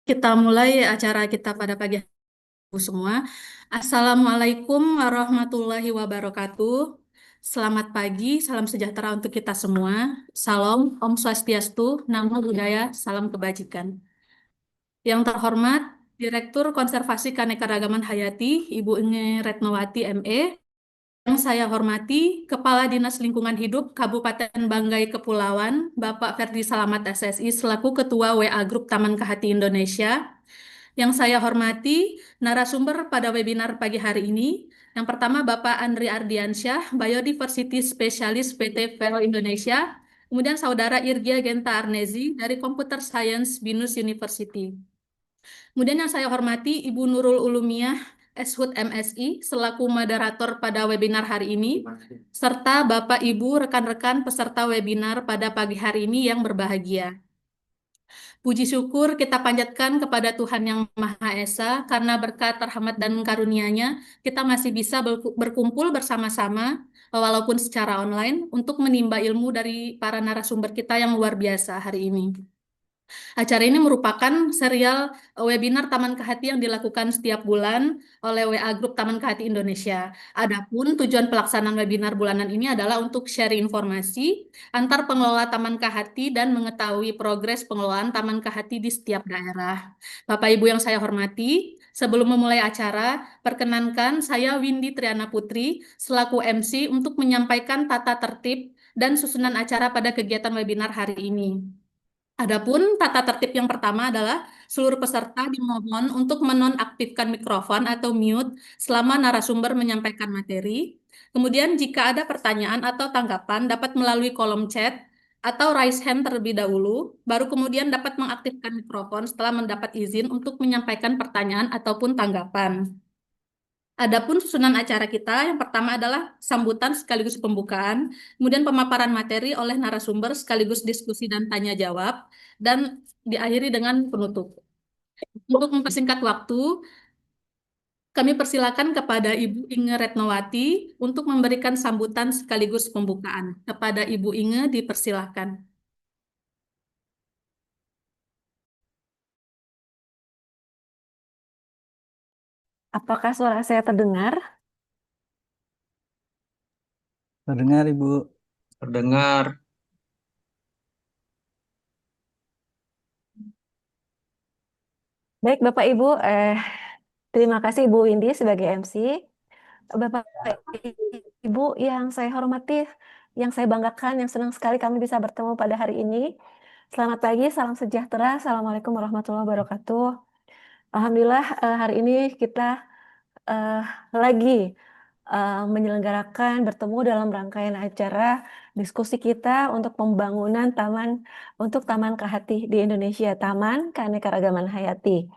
Kita mulai acara kita pada pagi hari semua. Assalamualaikum warahmatullahi wabarakatuh. Selamat pagi, salam sejahtera untuk kita semua. Salam, Om Swastiastu, Namo Buddhaya, salam kebajikan. Yang terhormat, Direktur Konservasi Keanekaragaman Hayati, Ibu Inge Retnowati ME. Yang saya hormati, Kepala Dinas Lingkungan Hidup Kabupaten Banggai Kepulauan, Bapak Ferdi Salamat SSI selaku Ketua WA Grup Taman Kehati Indonesia. Yang saya hormati, narasumber pada webinar pagi hari ini. Yang pertama, Bapak Andri Ardiansyah, Biodiversity Specialist PT Vero Indonesia. Kemudian Saudara Irgia Genta Arnezi dari Computer Science BINUS University. Kemudian yang saya hormati Ibu Nurul Ulumiyah, Eshud MSI, selaku moderator pada webinar hari ini, serta Bapak Ibu rekan-rekan peserta webinar pada pagi hari ini yang berbahagia. Puji syukur kita panjatkan kepada Tuhan Yang Maha Esa, karena berkat rahmat dan karunia-Nya, kita masih bisa berkumpul bersama-sama, walaupun secara online, untuk menimba ilmu dari para narasumber kita yang luar biasa hari ini. Acara ini merupakan serial webinar Taman Kehati yang dilakukan setiap bulan oleh WA Group Taman Kehati Indonesia. Adapun tujuan pelaksanaan webinar bulanan ini adalah untuk sharing informasi antar pengelola Taman Kehati dan mengetahui progres pengelolaan Taman Kehati di setiap daerah. Bapak Ibu yang saya hormati, sebelum memulai acara, perkenankan saya Windy Triana Putri selaku MC untuk menyampaikan tata tertib dan susunan acara pada kegiatan webinar hari ini. Adapun tata tertib yang pertama adalah seluruh peserta dimohon untuk menonaktifkan mikrofon atau mute selama narasumber menyampaikan materi. Kemudian jika ada pertanyaan atau tanggapan dapat melalui kolom chat atau raise hand terlebih dahulu, baru kemudian dapat mengaktifkan mikrofon setelah mendapat izin untuk menyampaikan pertanyaan ataupun tanggapan. Adapun susunan acara kita, yang pertama adalah sambutan sekaligus pembukaan, kemudian pemaparan materi oleh narasumber sekaligus diskusi dan tanya jawab, dan diakhiri dengan penutup. Untuk mempersingkat waktu, kami persilakan kepada Ibu Inge Retnowati untuk memberikan sambutan sekaligus pembukaan. Kepada Ibu Inge dipersilakan. Apakah suara saya terdengar? Terdengar, Ibu. Terdengar. Baik, Bapak Ibu, terima kasih Ibu Windy sebagai MC. Bapak Ibu yang saya hormati, yang saya banggakan, yang senang sekali kami bisa bertemu pada hari ini. Selamat pagi, salam sejahtera. Assalamualaikum warahmatullahi wabarakatuh. Alhamdulillah, hari ini kita eh, lagi menyelenggarakan bertemu dalam rangkaian acara diskusi kita untuk pembangunan untuk Taman Kehati di Indonesia, Taman Keanekaragaman Hayati.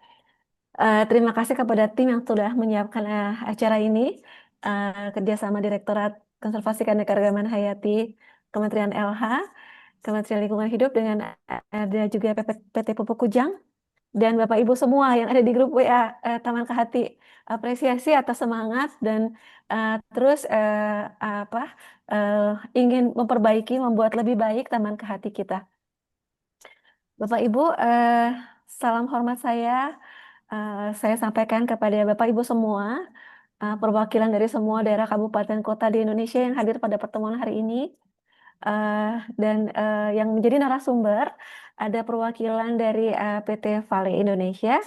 Terima kasih kepada tim yang sudah menyiapkan acara ini, kerjasama Direktorat Konservasi Keanekaragaman Hayati, Kementerian LH, Kementerian Lingkungan Hidup dengan ada juga PT Pupuk Kujang, dan Bapak Ibu semua yang ada di grup WA Taman Kehati. Apresiasi atas semangat dan terus apa ingin memperbaiki, membuat lebih baik Taman Kehati kita. Bapak Ibu, salam hormat saya sampaikan kepada Bapak Ibu semua, perwakilan dari semua daerah kabupaten kota di Indonesia yang hadir pada pertemuan hari ini. Dan yang menjadi narasumber ada perwakilan dari PT Vale Indonesia,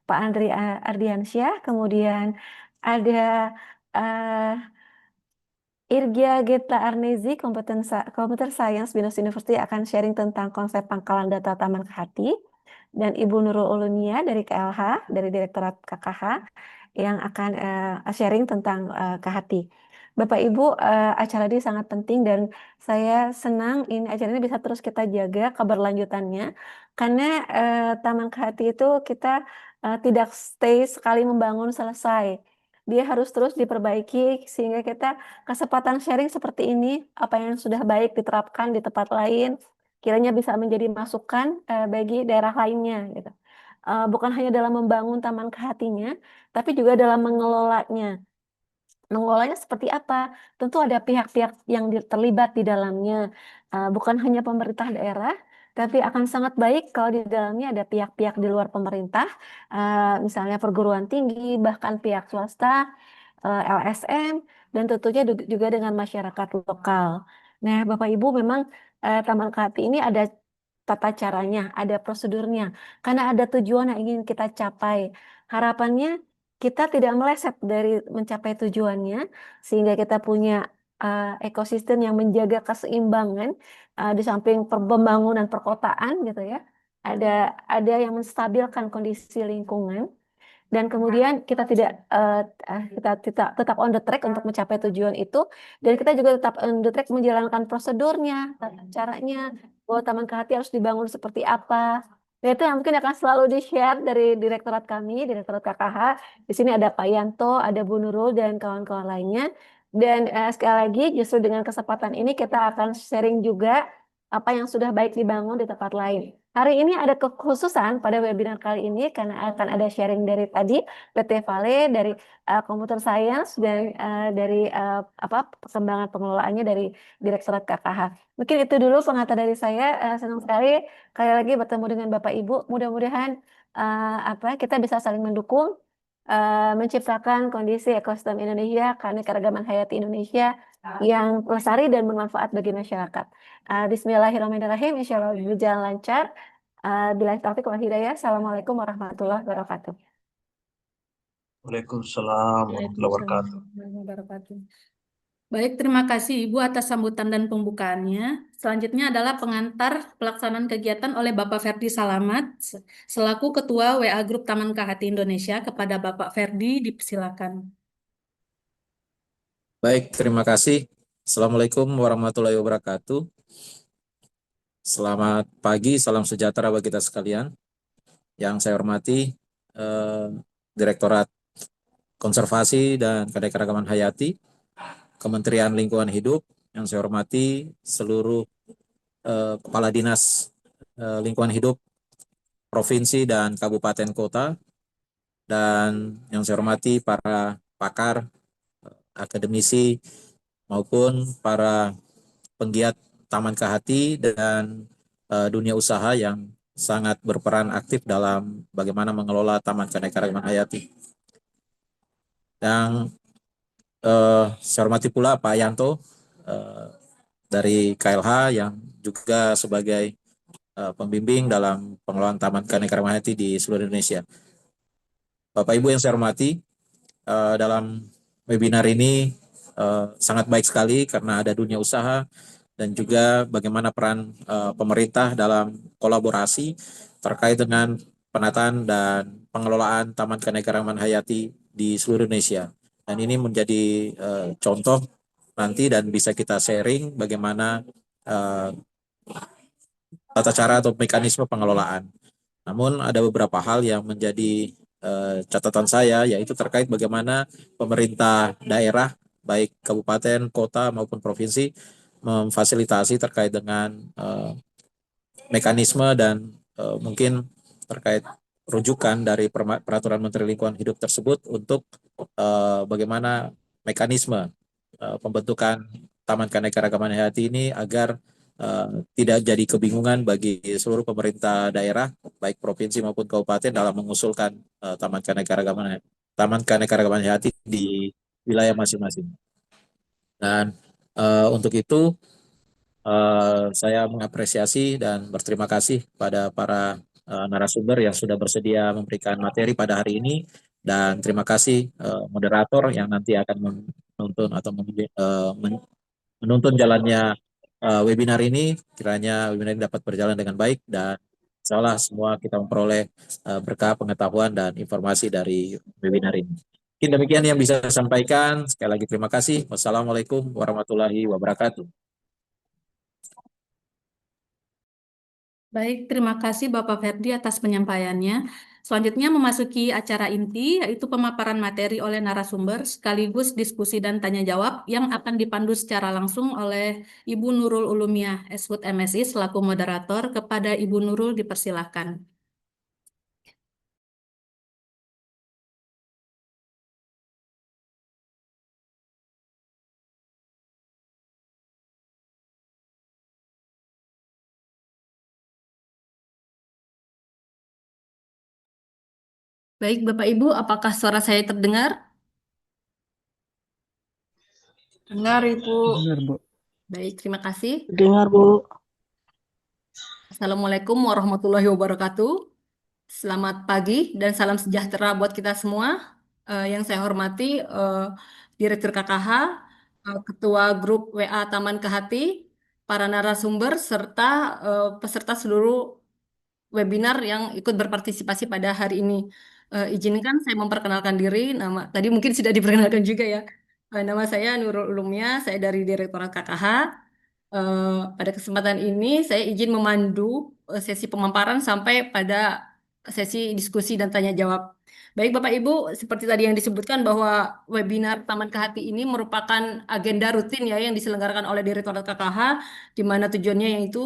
Pak Andri Ardiansyah, kemudian ada uh, Irgia Geta Arnezi, Computer Science BINUS University akan sharing tentang konsep pangkalan data Taman Kehati, dan Ibu Nurul Ulumia dari KLH, dari Direktorat KKH, yang akan sharing tentang Kehati. Bapak Ibu, acara ini sangat penting dan saya senang ini acara ini bisa terus kita jaga keberlanjutannya, karena Taman Kehati itu kita tidak stay sekali membangun selesai. Dia harus terus diperbaiki sehingga kita kesempatan sharing seperti ini, apa yang sudah baik diterapkan di tempat lain, kiranya bisa menjadi masukan bagi daerah lainnya gitu. Bukan hanya dalam membangun Taman Kehatinya, tapi juga dalam mengelolanya. Mengelolanya seperti apa? Tentu ada pihak-pihak yang terlibat di dalamnya, bukan hanya pemerintah daerah, tapi akan sangat baik kalau di dalamnya ada pihak-pihak di luar pemerintah, misalnya perguruan tinggi, bahkan pihak swasta, LSM, dan tentunya juga dengan masyarakat lokal. Nah, Bapak Ibu memang Taman Kehati ini ada tata caranya, ada prosedurnya, karena ada tujuan yang ingin kita capai. Harapannya kita tidak meleset dari mencapai tujuannya, sehingga kita punya ekosistem yang menjaga keseimbangan di samping pembangunan perkotaan gitu ya. Ada yang menstabilkan kondisi lingkungan dan kemudian kita tidak kita tetap on the track untuk mencapai tujuan itu dan kita juga tetap on the track menjalankan prosedurnya, caranya bahwa Taman Kehati harus dibangun seperti apa. Nah, itu yang mungkin akan selalu di-share dari direktorat kami, Direktorat KKH. Di sini ada Pak Yanto, ada Bu Nurul, dan kawan-kawan lainnya. Dan sekali lagi, justru dengan kesempatan ini kita akan sharing juga apa yang sudah baik dibangun di tempat lain. Hari ini ada kekhususan pada webinar kali ini karena akan ada sharing dari tadi PT Vale, dari Computer Science, dan dari perkembangan pengelolaannya dari Direktorat KKH. Mungkin itu dulu pengantar dari saya. Senang sekali kali lagi bertemu dengan Bapak Ibu. Mudah-mudahan kita bisa saling mendukung, menciptakan kondisi ekosistem Indonesia, karena keragaman hayati Indonesia yang lestari dan bermanfaat bagi masyarakat. Bismillahirrahmanirrahim. Insya Allah berjalan lancar. Bila taufik wal hidayah. Assalamualaikum warahmatullahi wabarakatuh. Waalaikumsalam warahmatullahi Waalaikumsalam wabarakatuh. warahmatullahi wabarakatuh. Baik, terima kasih Ibu atas sambutan dan pembukaannya. Selanjutnya adalah pengantar pelaksanaan kegiatan oleh Bapak Ferdi Salamat selaku Ketua WA Grup Taman Kehati Indonesia. Kepada Bapak Ferdi, dipersilakan. Baik, terima kasih. Assalamualaikum warahmatullahi wabarakatuh. Selamat pagi, salam sejahtera bagi kita sekalian. Yang saya hormati Direktorat Konservasi dan Keanekaragaman Hayati, Kementerian Lingkungan Hidup. Yang saya hormati seluruh Kepala Dinas Lingkungan Hidup Provinsi dan Kabupaten Kota. Dan yang saya hormati para pakar, akademisi, maupun para penggiat Taman Kehati dan dunia usaha yang sangat berperan aktif dalam bagaimana mengelola Taman Keanekaragaman Hayati. Yang saya hormati pula Pak Yanto dari KLH yang juga sebagai pembimbing dalam pengelolaan Taman Keanekaragaman Hayati di seluruh Indonesia. Bapak Ibu yang saya hormati, dalam webinar ini sangat baik sekali karena ada dunia usaha dan juga bagaimana peran pemerintah dalam kolaborasi terkait dengan penataan dan pengelolaan Taman Keanekaragaman Hayati di seluruh Indonesia. Dan ini menjadi contoh nanti dan bisa kita sharing bagaimana tata cara atau mekanisme pengelolaan. Namun ada beberapa hal yang menjadi catatan saya, yaitu terkait bagaimana pemerintah daerah, baik kabupaten, kota maupun provinsi, memfasilitasi terkait dengan mekanisme dan mungkin terkait rujukan dari peraturan Menteri Lingkungan Hidup tersebut untuk bagaimana mekanisme pembentukan Taman Keanekaragaman Hayati ini agar tidak jadi kebingungan bagi seluruh pemerintah daerah, baik provinsi maupun kabupaten dalam mengusulkan Taman Keanekaragaman Hayati di wilayah masing-masing. Dan untuk itu saya mengapresiasi dan berterima kasih pada para narasumber yang sudah bersedia memberikan materi pada hari ini, dan terima kasih moderator yang nanti akan menuntun atau menuntun jalannya webinar ini. Kiranya webinar ini dapat berjalan dengan baik dan insya Allah semua kita memperoleh berkah pengetahuan dan informasi dari webinar ini. Mungkin demikian yang bisa saya sampaikan. Sekali lagi terima kasih. Wassalamualaikum warahmatullahi wabarakatuh. Baik, terima kasih Bapak Ferdi atas penyampaiannya. Selanjutnya memasuki acara inti, yaitu pemaparan materi oleh narasumber sekaligus diskusi dan tanya jawab yang akan dipandu secara langsung oleh Ibu Nurul Ulumiyah, Eswood MSI selaku moderator. Kepada Ibu Nurul dipersilahkan. Baik, Bapak Ibu, apakah suara saya terdengar? Dengar, Ibu. Dengar, Bu. Baik, terima kasih. Dengar, Bu. Assalamualaikum warahmatullahi wabarakatuh. Selamat pagi dan salam sejahtera buat kita semua. Yang saya hormati Direktur KKH, Ketua Grup WA Taman Kehati, para narasumber, serta peserta seluruh webinar yang ikut berpartisipasi pada hari ini. Izinkan saya memperkenalkan diri. Nama tadi mungkin sudah diperkenalkan juga ya. Nama saya Nurul Ulumnya, saya dari Direktorat KKH. Pada kesempatan ini saya izin memandu sesi pemaparan sampai pada sesi diskusi dan tanya jawab. Baik Bapak Ibu, seperti tadi yang disebutkan bahwa webinar Taman Kehati ini merupakan agenda rutin ya yang diselenggarakan oleh Direktorat KKH, di mana tujuannya yaitu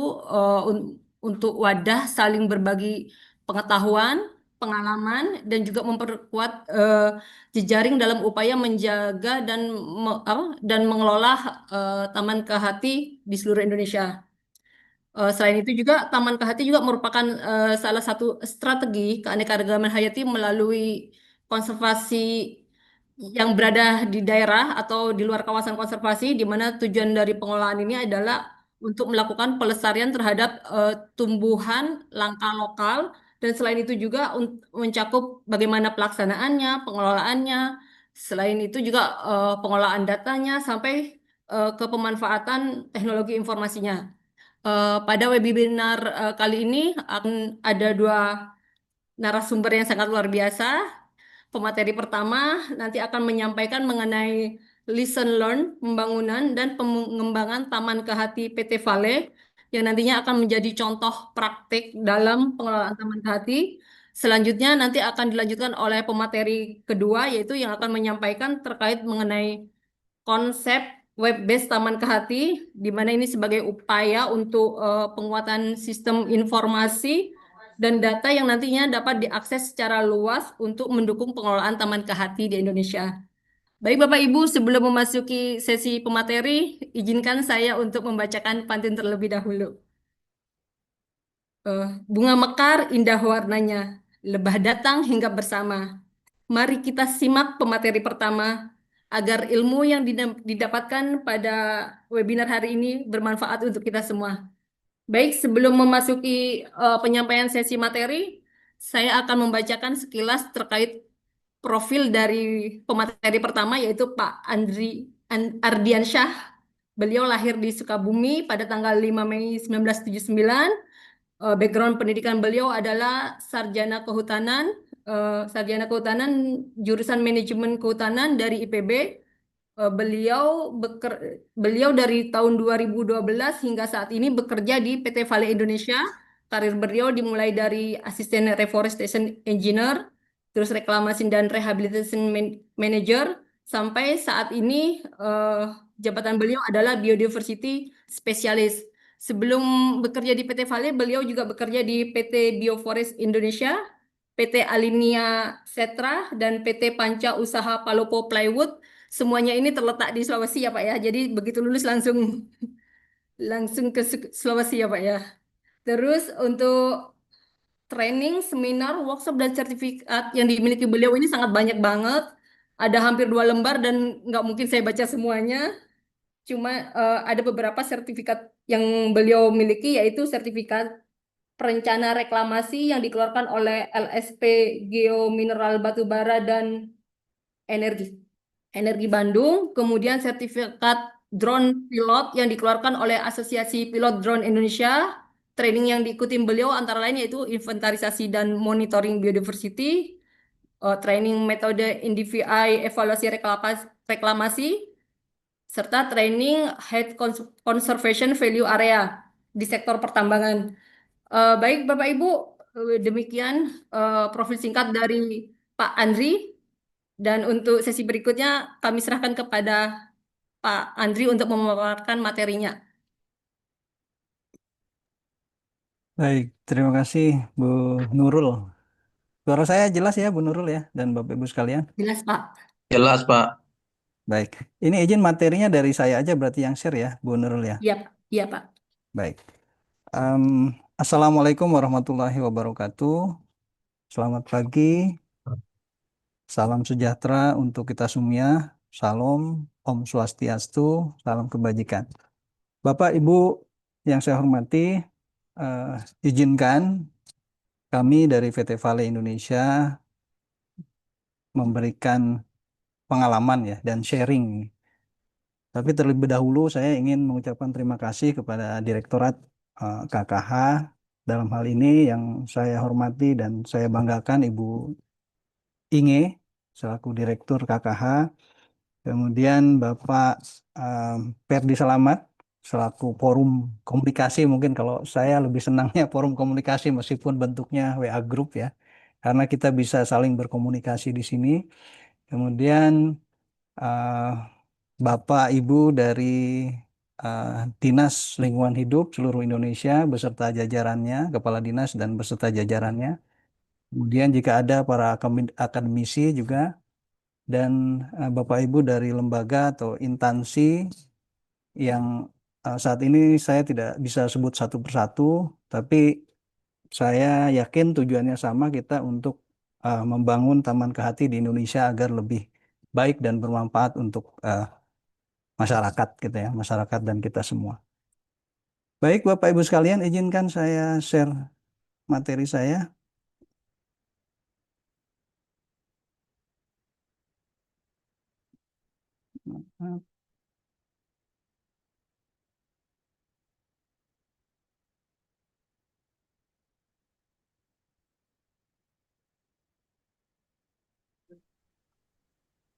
untuk wadah saling berbagi pengetahuan, pengalaman, dan juga memperkuat jejaring dalam upaya menjaga dan mengelola Taman Kehati di seluruh Indonesia. Selain itu juga Taman Kehati juga merupakan salah satu strategi keanekaragaman hayati melalui konservasi yang berada di daerah atau di luar kawasan konservasi, di mana tujuan dari pengelolaan ini adalah untuk melakukan pelestarian terhadap tumbuhan langka lokal, dan selain itu juga mencakup bagaimana pelaksanaannya, pengelolaannya, selain itu juga pengelolaan datanya sampai ke pemanfaatan teknologi informasinya. Pada webinar kali ini akan ada dua narasumber yang sangat luar biasa. Pemateri pertama nanti akan menyampaikan mengenai lesson learn pembangunan dan pengembangan Taman Kehati PT Vale yang nantinya akan menjadi contoh praktik dalam pengelolaan Taman Kehati. Selanjutnya nanti akan dilanjutkan oleh pemateri kedua yaitu yang akan menyampaikan terkait mengenai konsep web-based Taman Kehati, di mana ini sebagai upaya untuk penguatan sistem informasi dan data yang nantinya dapat diakses secara luas untuk mendukung pengelolaan Taman Kehati di Indonesia. Baik Bapak Ibu, sebelum memasuki sesi pemateri, izinkan saya untuk membacakan pantun terlebih dahulu. Bunga mekar, indah warnanya, lebah datang hingga bersama. Mari kita simak pemateri pertama agar ilmu yang didapatkan pada webinar hari ini bermanfaat untuk kita semua. Baik, sebelum memasuki penyampaian sesi materi, saya akan membacakan sekilas terkait profil dari pemateri pertama yaitu Pak Ardiansyah. Beliau lahir di Sukabumi pada tanggal 5 Mei 1979. Background pendidikan beliau adalah sarjana kehutanan jurusan manajemen kehutanan dari IPB. Beliau dari tahun 2012 hingga saat ini bekerja di PT Vale Indonesia. Karir beliau dimulai dari asisten reforestation engineer, terus reklamasi dan rehabilitation manager, sampai saat ini jabatan beliau adalah biodiversity specialist. Sebelum bekerja di PT Vale, beliau juga bekerja di PT Bioforest Indonesia, PT Alinia Setra, dan PT Panca Usaha Palopo Plywood. Semuanya ini terletak di Sulawesi ya Pak ya. Jadi begitu lulus langsung langsung ke Sulawesi ya Pak ya. Terus untuk training, seminar, workshop, dan sertifikat yang dimiliki beliau ini sangat banyak banget. Ada hampir 2 lembar dan nggak mungkin saya baca semuanya. Cuma ada beberapa sertifikat yang beliau miliki yaitu sertifikat perencana reklamasi yang dikeluarkan oleh LSP Geomineral Batubara dan Energi Energi Bandung, kemudian sertifikat drone pilot yang dikeluarkan oleh Asosiasi Pilot Drone Indonesia. Training yang diikuti beliau antara lain yaitu inventarisasi dan monitoring biodiversity, training metode NDVI evaluasi reklamasi, serta training head conservation value area di sektor pertambangan. Baik Bapak Ibu, demikian profil singkat dari Pak Andri. Dan untuk sesi berikutnya kami serahkan kepada Pak Andri untuk memaparkan materinya. Baik, terima kasih Bu Nurul. Suara saya jelas ya Bu Nurul ya dan Bapak Ibu sekalian. Jelas Pak? Jelas, Pak. Baik, ini izin materinya dari saya aja berarti yang share ya Bu Nurul ya. Iya, iya Pak. Baik. Assalamualaikum warahmatullahi wabarakatuh. Selamat pagi Salam sejahtera untuk kita semua. Salam, Om Swastiastu, salam kebajikan. Bapak, Ibu yang saya hormati, eh, izinkan kami dari VT Vale Indonesia memberikan pengalaman ya dan sharing. Tapi terlebih dahulu saya ingin mengucapkan terima kasih kepada Direktorat KKH dalam hal ini yang saya hormati dan saya banggakan Ibu Inge selaku Direktur KKH, kemudian Bapak eh, Perdi Selamat selaku forum komunikasi, mungkin kalau saya lebih senangnya forum komunikasi meskipun bentuknya WA Group ya, karena kita bisa saling berkomunikasi di sini. Kemudian eh, Bapak Ibu dari eh, Dinas Lingkungan Hidup seluruh Indonesia beserta jajarannya, kepala dinas dan beserta jajarannya. Kemudian jika ada para akademisi juga dan Bapak Ibu dari lembaga atau instansi yang saat ini saya tidak bisa sebut satu persatu, tapi saya yakin tujuannya sama kita untuk membangun Taman Kehati di Indonesia agar lebih baik dan bermanfaat untuk masyarakat gitu ya, masyarakat dan kita semua. Baik Bapak Ibu sekalian, izinkan saya share materi saya.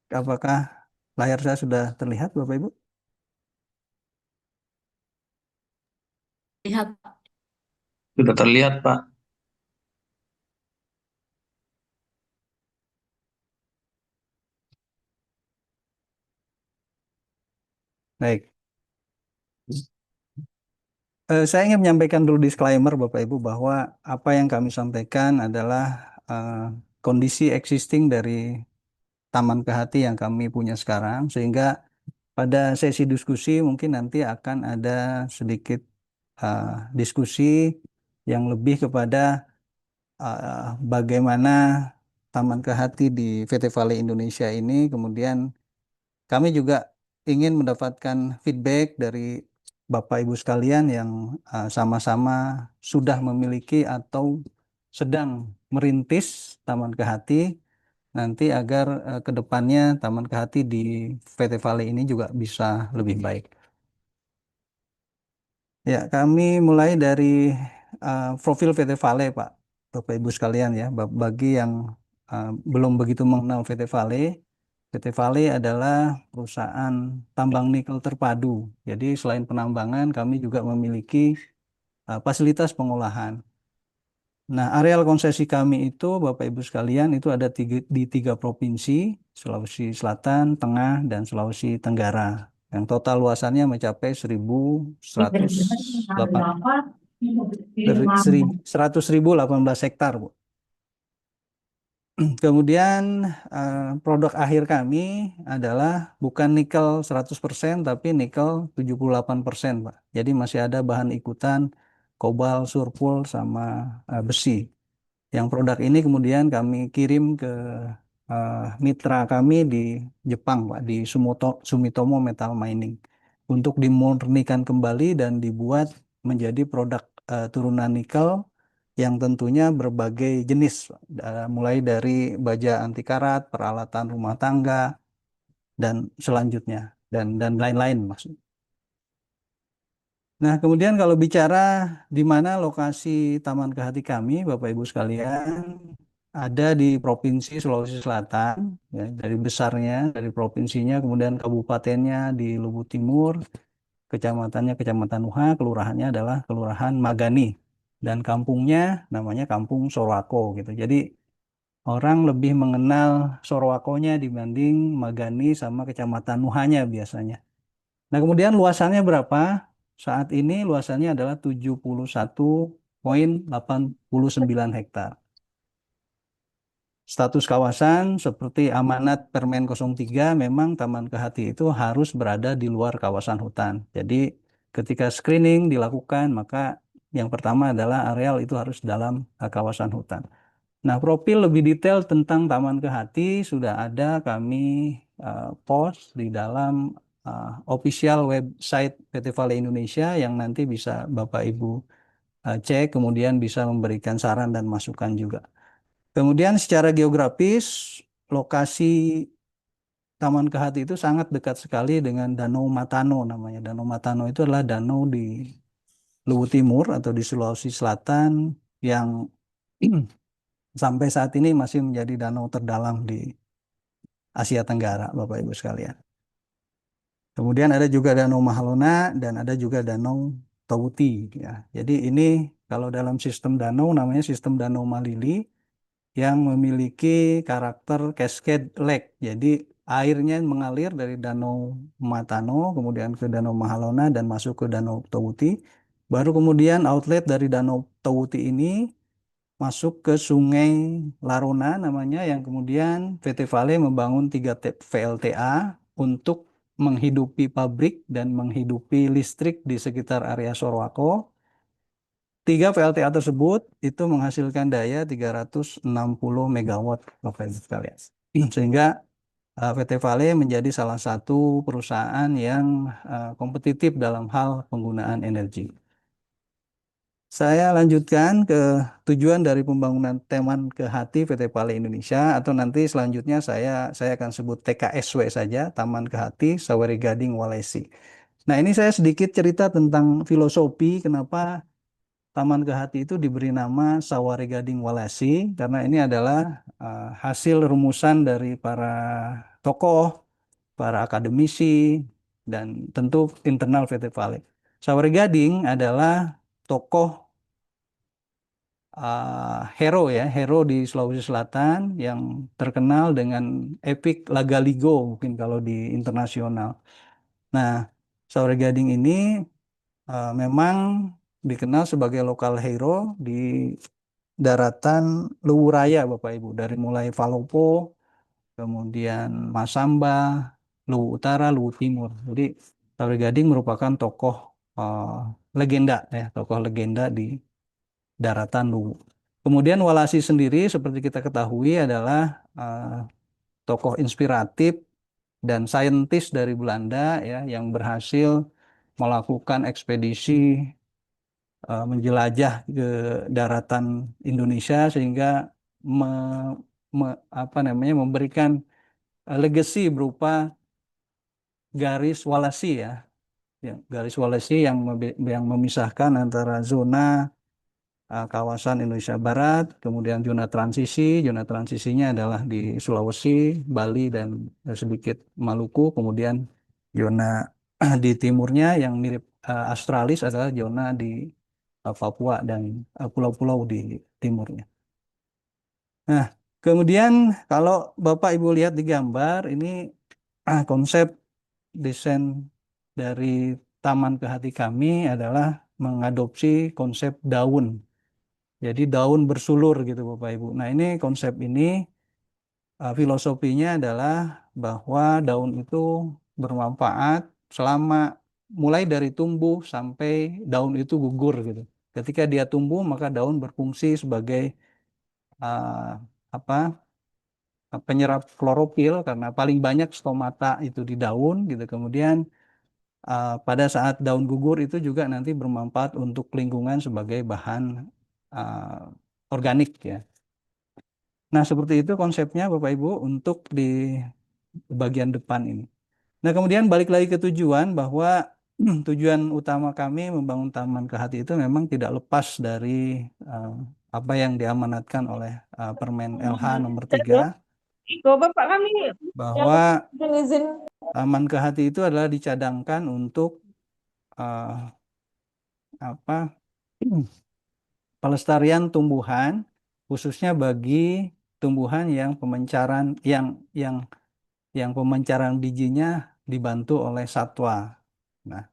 Apakah layar saya sudah terlihat Bapak Ibu? Lihat. Sudah terlihat, Pak. Baik. Saya ingin menyampaikan dulu disclaimer Bapak Ibu bahwa apa yang kami sampaikan adalah eh, kondisi existing dari Taman Kehati yang kami punya sekarang, sehingga pada sesi diskusi mungkin nanti akan ada sedikit eh, diskusi yang lebih kepada bagaimana Taman Kehati di VT Valley Indonesia ini, kemudian kami juga ingin mendapatkan feedback dari Bapak Ibu sekalian yang sama-sama sudah memiliki atau sedang merintis Taman Kehati, nanti agar ke depannya Taman Kehati di VT Valley ini juga bisa lebih baik. Ya, kami mulai dari profil VT Vale, Pak, Bapak Ibu sekalian ya. Bagi yang belum begitu mengenal VT Vale, VT Vale adalah perusahaan tambang nikel terpadu. Jadi selain penambangan, kami juga memiliki fasilitas pengolahan. Nah, areal konsesi kami itu, Bapak Ibu sekalian, itu ada di tiga provinsi, Sulawesi Selatan, Tengah, dan Sulawesi Tenggara. Yang total luasannya mencapai 100.018 hektar, Bu. Kemudian produk akhir kami adalah bukan nikel 100%, tapi nikel 78%, Pak. Jadi masih ada bahan ikutan kobalt, surpul, sama besi. Yang produk ini kemudian kami kirim ke mitra kami di Jepang, Pak, di Sumitomo Metal Mining untuk dimurnikan kembali dan dibuat menjadi produk turunan nikel yang tentunya berbagai jenis, mulai dari baja anti karat, peralatan rumah tangga, dan selanjutnya, dan lain-lain maksudnya. Nah, kemudian kalau bicara di mana lokasi Taman Kehati kami, Bapak Ibu sekalian, ada di Provinsi Sulawesi Selatan, ya, dari besarnya, dari provinsinya, kemudian kabupatennya di Lubu Timur, kecamatannya Kecamatan Uha, kelurahannya adalah Kelurahan Magani, dan kampungnya namanya Kampung Sorowako gitu. Jadi orang lebih mengenal Sorowakonya dibanding Magani sama Kecamatan Nuhanya biasanya. Nah, kemudian luasannya berapa? Saat ini luasannya adalah 71,89 hektar. Status kawasan seperti amanat Permen 03 memang Taman Kehati itu harus berada di luar kawasan hutan. Jadi ketika screening dilakukan maka yang pertama adalah areal itu harus dalam kawasan hutan. Nah, profil lebih detail tentang Taman Kehati sudah ada kami post di dalam official website PT Vale Indonesia yang nanti bisa Bapak Ibu cek, kemudian bisa memberikan saran dan masukan juga. Kemudian secara geografis, lokasi Taman Kehati itu sangat dekat sekali dengan Danau Matano namanya. Danau Matano itu adalah danau di Luwu Timur atau di Sulawesi Selatan yang sampai saat ini masih menjadi danau terdalam di Asia Tenggara, Bapak Ibu sekalian. Kemudian ada juga Danau Mahalona dan ada juga Danau Tauti ya. Jadi ini kalau dalam sistem danau namanya sistem Danau Malili yang memiliki karakter cascade lake. Jadi airnya mengalir dari Danau Matano kemudian ke Danau Mahalona dan masuk ke Danau Tauti. Baru kemudian outlet dari Danau Tauti ini masuk ke Sungai Larona namanya yang kemudian PT Vale membangun 3 VLTA untuk menghidupi pabrik dan menghidupi listrik di sekitar area Sorowako. 3 VLTA tersebut itu menghasilkan daya 360 megawatt Bapak Ibu sekalian. Sehingga PT Vale menjadi salah satu perusahaan yang kompetitif dalam hal penggunaan energi. Saya lanjutkan ke tujuan dari pembangunan Taman Kehati PT Vale Indonesia atau nanti selanjutnya saya akan sebut TKSW saja, Taman Kehati Saweri Gading Walesi. Nah, ini saya sedikit cerita tentang filosofi kenapa Taman Kehati itu diberi nama Sawari Gading Walesi karena ini adalah hasil rumusan dari para tokoh, para akademisi dan tentu internal PT Vale. Sawari Gading adalah tokoh hero ya, hero di Sulawesi Selatan yang terkenal dengan epik Lagaligo mungkin kalau di internasional. Nah, Saure Gading ini memang dikenal sebagai lokal hero di daratan Luwu Raya Bapak Ibu, dari mulai Palopo, kemudian Masamba, Luwu Utara, Luwu Timur. Jadi Saure Gading merupakan tokoh legenda ya, tokoh legenda di daratan Luwu. Kemudian Walasi sendiri seperti kita ketahui adalah tokoh inspiratif dan saintis dari Belanda ya yang berhasil melakukan ekspedisi menjelajah ke daratan Indonesia sehingga me, memberikan legacy berupa garis Walasi ya, garis Walasi yang memisahkan antara zona kawasan Indonesia Barat, kemudian zona transisinya adalah di Sulawesi, Bali, dan sedikit Maluku, kemudian zona di timurnya yang mirip Australis adalah zona di Papua dan pulau-pulau di timurnya. Nah, kemudian kalau Bapak Ibu lihat di gambar, ini konsep desain dari Taman Kehati kami adalah mengadopsi konsep daun. Jadi daun bersulur gitu Bapak Ibu. Nah ini konsep ini filosofinya adalah bahwa daun itu bermanfaat selama mulai dari tumbuh sampai daun itu gugur gitu. Ketika dia tumbuh maka daun berfungsi sebagai uh, apa penyerap klorofil karena paling banyak stomata itu di daun gitu. Kemudian pada saat daun gugur itu juga nanti bermanfaat untuk lingkungan sebagai bahan organik ya. Nah, seperti itu konsepnya Bapak Ibu untuk di bagian depan ini. Nah, kemudian balik lagi ke tujuan bahwa tujuan utama kami membangun Taman Kehati itu memang tidak lepas dari apa yang diamanatkan oleh Permen LH nomor 3 Bapak kami bahwa yang izin Taman Kehati itu adalah dicadangkan untuk apa pelestarian tumbuhan khususnya bagi tumbuhan yang pemencaran yang pemancaran bijinya dibantu oleh satwa. Nah,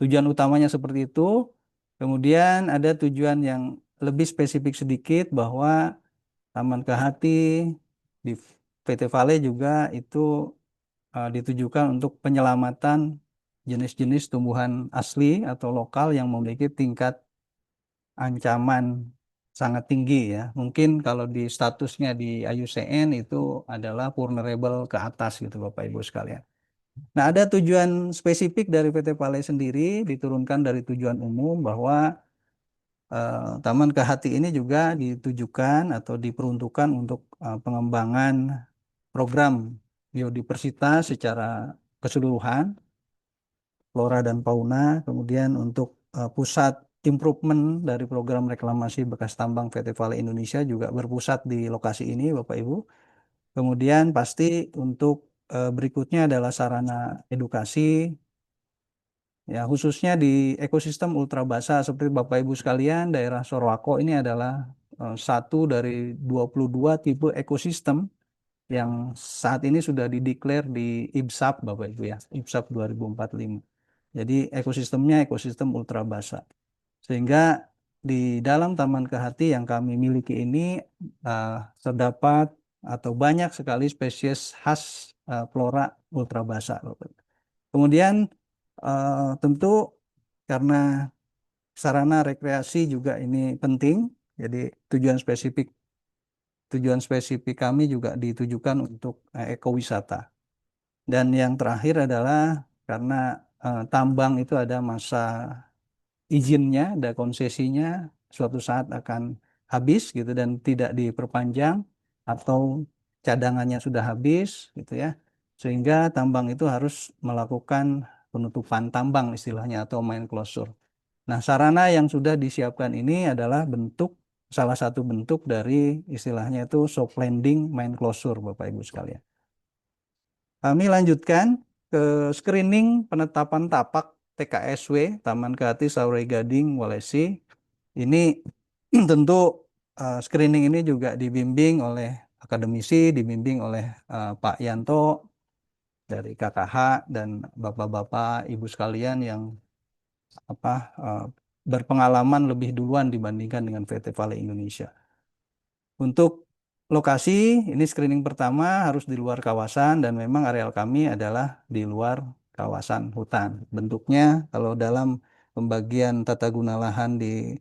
tujuan utamanya seperti itu. Kemudian ada tujuan yang lebih spesifik sedikit bahwa Taman Kehati di PT Vale juga itu ditujukan untuk penyelamatan jenis-jenis tumbuhan asli atau lokal yang memiliki tingkat ancaman sangat tinggi ya. Mungkin kalau di statusnya di IUCN itu adalah vulnerable ke atas gitu Bapak Ibu sekalian. Nah, ada tujuan spesifik dari PT Pale sendiri diturunkan dari tujuan umum bahwa Taman Kehati ini juga ditujukan atau diperuntukkan untuk pengembangan program biodiversitas secara keseluruhan, flora dan fauna, kemudian untuk pusat improvement dari program reklamasi bekas tambang PT Vale Indonesia juga berpusat di lokasi ini, Bapak Ibu. Kemudian pasti untuk berikutnya adalah sarana edukasi, ya khususnya di ekosistem ultra basah seperti Bapak Ibu sekalian, daerah Sorowako ini adalah satu dari 22 tipe ekosistem yang saat ini sudah dideklar di IBSAP Bapak Ibu ya, IBSAP 2045. Jadi ekosistemnya ekosistem ultra basah. Sehingga di dalam Taman Kehati yang kami miliki ini terdapat atau banyak sekali spesies khas flora ultra basah. Kemudian tentu karena sarana rekreasi juga ini penting, jadi tujuan spesifik kami juga ditujukan untuk ekowisata. Dan yang terakhir adalah karena tambang itu ada masa izinnya, ada konsesinya, suatu saat akan habis gitu dan tidak diperpanjang atau cadangannya sudah habis gitu ya. Sehingga tambang itu harus melakukan penutupan tambang istilahnya atau mine closure. Nah, sarana yang sudah disiapkan ini adalah salah satu bentuk dari istilahnya itu soft landing mine closure Bapak Ibu sekalian. Kami lanjutkan ke screening penetapan tapak TKSW Taman Kehati Saure Gading Walesi. Ini tentu screening ini juga dibimbing oleh akademisi, dibimbing oleh Pak Yanto dari KKH dan Bapak-bapak Ibu sekalian yang berpengalaman lebih duluan dibandingkan dengan PT Vale Indonesia. Untuk lokasi, ini screening pertama harus di luar kawasan dan memang areal kami adalah di luar kawasan hutan. Bentuknya kalau dalam pembagian tata guna lahan di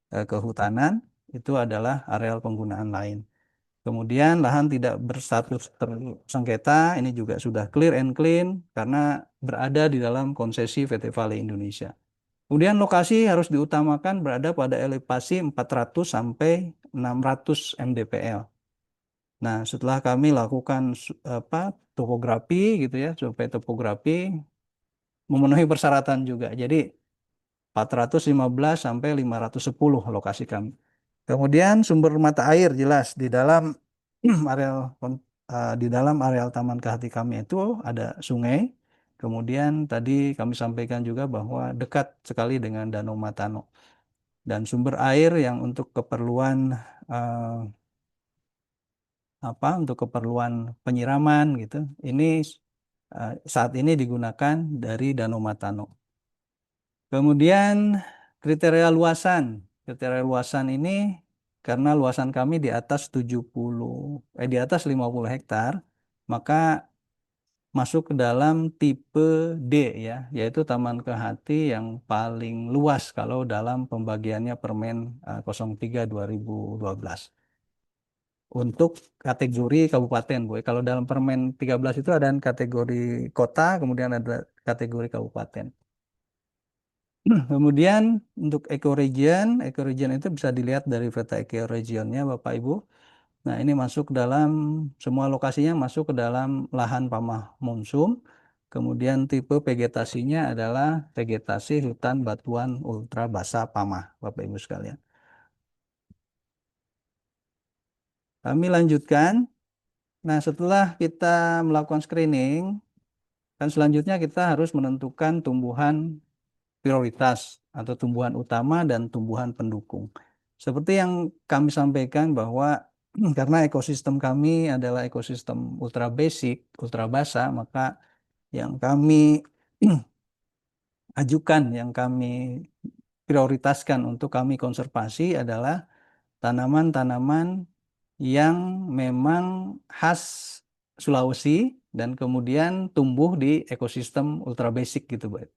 kehutanan itu adalah areal penggunaan lain. Kemudian lahan tidak berstatus tersengketa, ini juga sudah clear and clean karena berada di dalam konsesi PT Vale Indonesia. Kemudian lokasi harus diutamakan berada pada elevasi 400 sampai 600 mdpl. Nah, setelah kami lakukan topografi gitu ya, survei topografi memenuhi persyaratan juga. Jadi 415 sampai 510 lokasi kami. Kemudian sumber mata air jelas di dalam areal Taman Kehati kami itu ada sungai. Kemudian tadi kami sampaikan juga bahwa dekat sekali dengan Danau Matano. Dan sumber air yang untuk keperluan penyiraman gitu. Ini saat ini digunakan dari Danau Matano. Kemudian kriteria luasan. Kriteria luasan ini karena luasan kami di atas 50 hektar, maka masuk ke dalam tipe D ya, yaitu Taman Kehati yang paling luas kalau dalam pembagiannya Permen 03 2012. Untuk kategori kabupaten, Bu. Kalau dalam Permen 13 itu ada kategori kota, kemudian ada kategori kabupaten. Kemudian untuk ecoregion itu bisa dilihat dari peta ecoregionnya Bapak Ibu. Nah, ini masuk dalam semua lokasinya masuk ke dalam lahan pamah monsum. Kemudian tipe vegetasinya adalah vegetasi hutan batuan ultra basah pamah, Bapak Ibu sekalian. Kami lanjutkan. Nah, setelah kita melakukan screening, kan selanjutnya kita harus menentukan tumbuhan prioritas atau tumbuhan utama dan tumbuhan pendukung. Seperti yang kami sampaikan bahwa karena ekosistem kami adalah ekosistem ultra basic, ultra basah, maka yang kami ajukan, yang kami prioritaskan untuk kami konservasi adalah tanaman-tanaman yang memang khas Sulawesi dan kemudian tumbuh di ekosistem ultra basic gitu, Pak.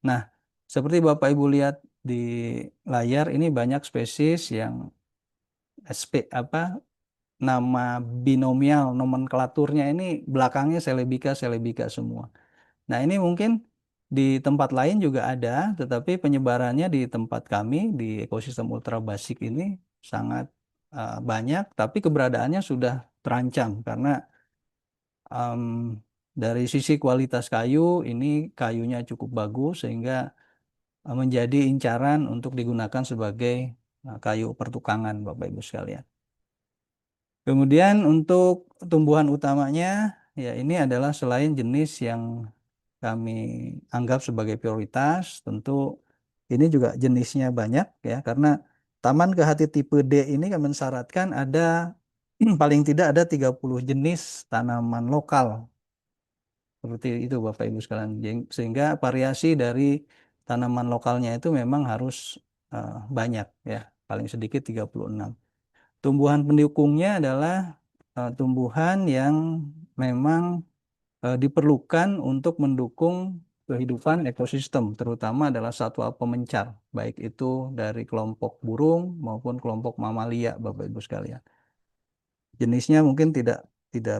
Nah, seperti Bapak Ibu lihat di layar ini banyak spesies yang nama binomial nomenklaturnya ini belakangnya celebica celebica semua. Nah, ini mungkin di tempat lain juga ada, tetapi penyebarannya di tempat kami di ekosistem ultra basic ini sangat banyak, tapi keberadaannya sudah terancam karena em, dari sisi kualitas kayu ini kayunya cukup bagus sehingga menjadi incaran untuk digunakan sebagai kayu pertukangan, Bapak Ibu sekalian. Kemudian untuk tumbuhan utamanya, ya ini adalah selain jenis yang kami anggap sebagai prioritas, tentu ini juga jenisnya banyak ya, karena Taman Kehati tipe D ini kan mensyaratkan ada paling tidak ada 30 jenis tanaman lokal. Seperti itu Bapak Ibu sekalian. Sehingga variasi dari tanaman lokalnya itu memang harus banyak ya, paling sedikit 36. Tumbuhan pendukungnya adalah tumbuhan yang memang diperlukan untuk mendukung kehidupan ekosistem, terutama adalah satwa pemencar, baik itu dari kelompok burung maupun kelompok mamalia, Bapak Ibu sekalian. Jenisnya mungkin tidak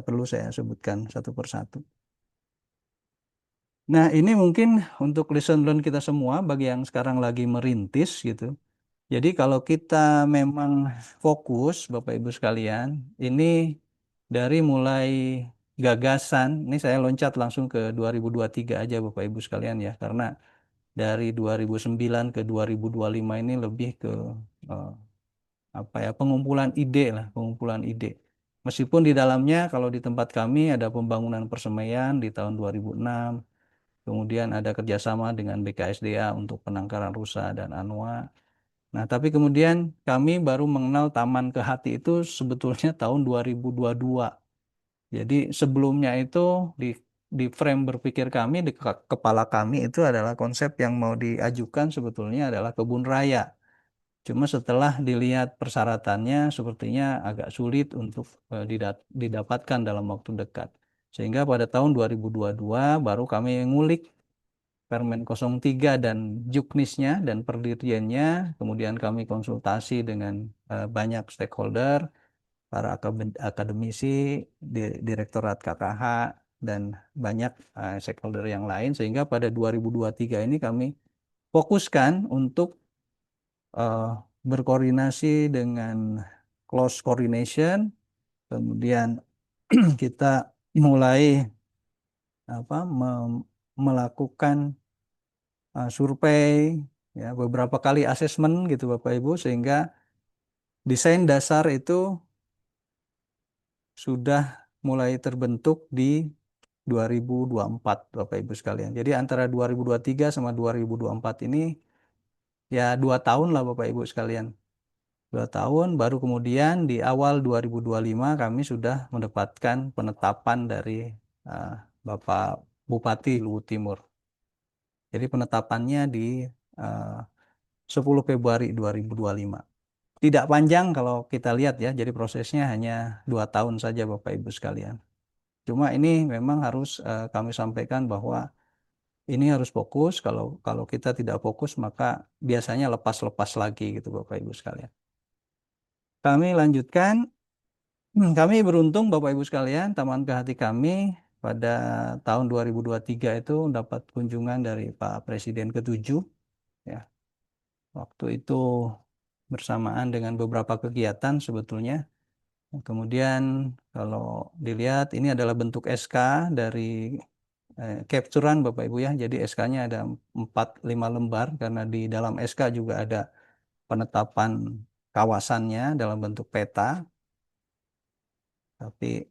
perlu saya sebutkan satu persatu. Nah, ini mungkin untuk lesson learn kita semua bagi yang sekarang lagi merintis gitu. Jadi kalau kita memang fokus, Bapak Ibu sekalian, ini dari mulai gagasan, ini saya loncat langsung ke 2023 aja Bapak Ibu sekalian ya, karena dari 2009 ke 2025 ini lebih ke eh, pengumpulan ide lah, pengumpulan ide. Meskipun di dalamnya kalau di tempat kami ada pembangunan persemaian di tahun 2006, kemudian ada kerjasama dengan BKSDA untuk penangkaran rusa dan ANWA. Nah, tapi kemudian kami baru mengenal Taman Kehati itu sebetulnya tahun 2022. Jadi sebelumnya itu di frame berpikir kami, di kepala kami itu adalah konsep yang mau diajukan sebetulnya adalah kebun raya. Cuma setelah dilihat persyaratannya sepertinya agak sulit untuk didapatkan dalam waktu dekat. Sehingga pada tahun 2022 baru kami ngulik Permen 03 dan juknisnya dan perdiriannya, kemudian kami konsultasi dengan banyak stakeholder, para akademisi, Direktorat KKH, dan banyak stakeholder yang lain, sehingga pada 2023 ini kami fokuskan untuk eh, berkoordinasi dengan close coordination, kemudian kita mulai melakukan survei, ya, beberapa kali asesmen gitu Bapak Ibu, sehingga desain dasar itu sudah mulai terbentuk di 2024 Bapak Ibu sekalian. Jadi antara 2023 sama 2024 ini ya 2 tahun lah Bapak Ibu sekalian. 2 tahun baru kemudian di awal 2025 kami sudah mendapatkan penetapan dari uh, Bapak Bupati Luwu Timur. Jadi penetapannya di uh, 10 Februari 2025. Tidak panjang kalau kita lihat ya, jadi prosesnya hanya 2 tahun saja Bapak Ibu sekalian. Cuma ini memang harus kami sampaikan bahwa ini harus fokus. Kalau kita tidak fokus maka biasanya lepas-lepas lagi gitu Bapak Ibu sekalian. Kami lanjutkan. Kami beruntung Bapak Ibu sekalian, Taman Kehati kami pada tahun 2023 itu dapat kunjungan dari Pak Presiden ke-7 ya. Waktu itu bersamaan dengan beberapa kegiatan sebetulnya. Kemudian kalau dilihat ini adalah bentuk SK dari capturean Bapak Ibu ya. Jadi SK-nya ada 4-5 lembar karena di dalam SK juga ada penetapan kawasannya dalam bentuk peta. Tapi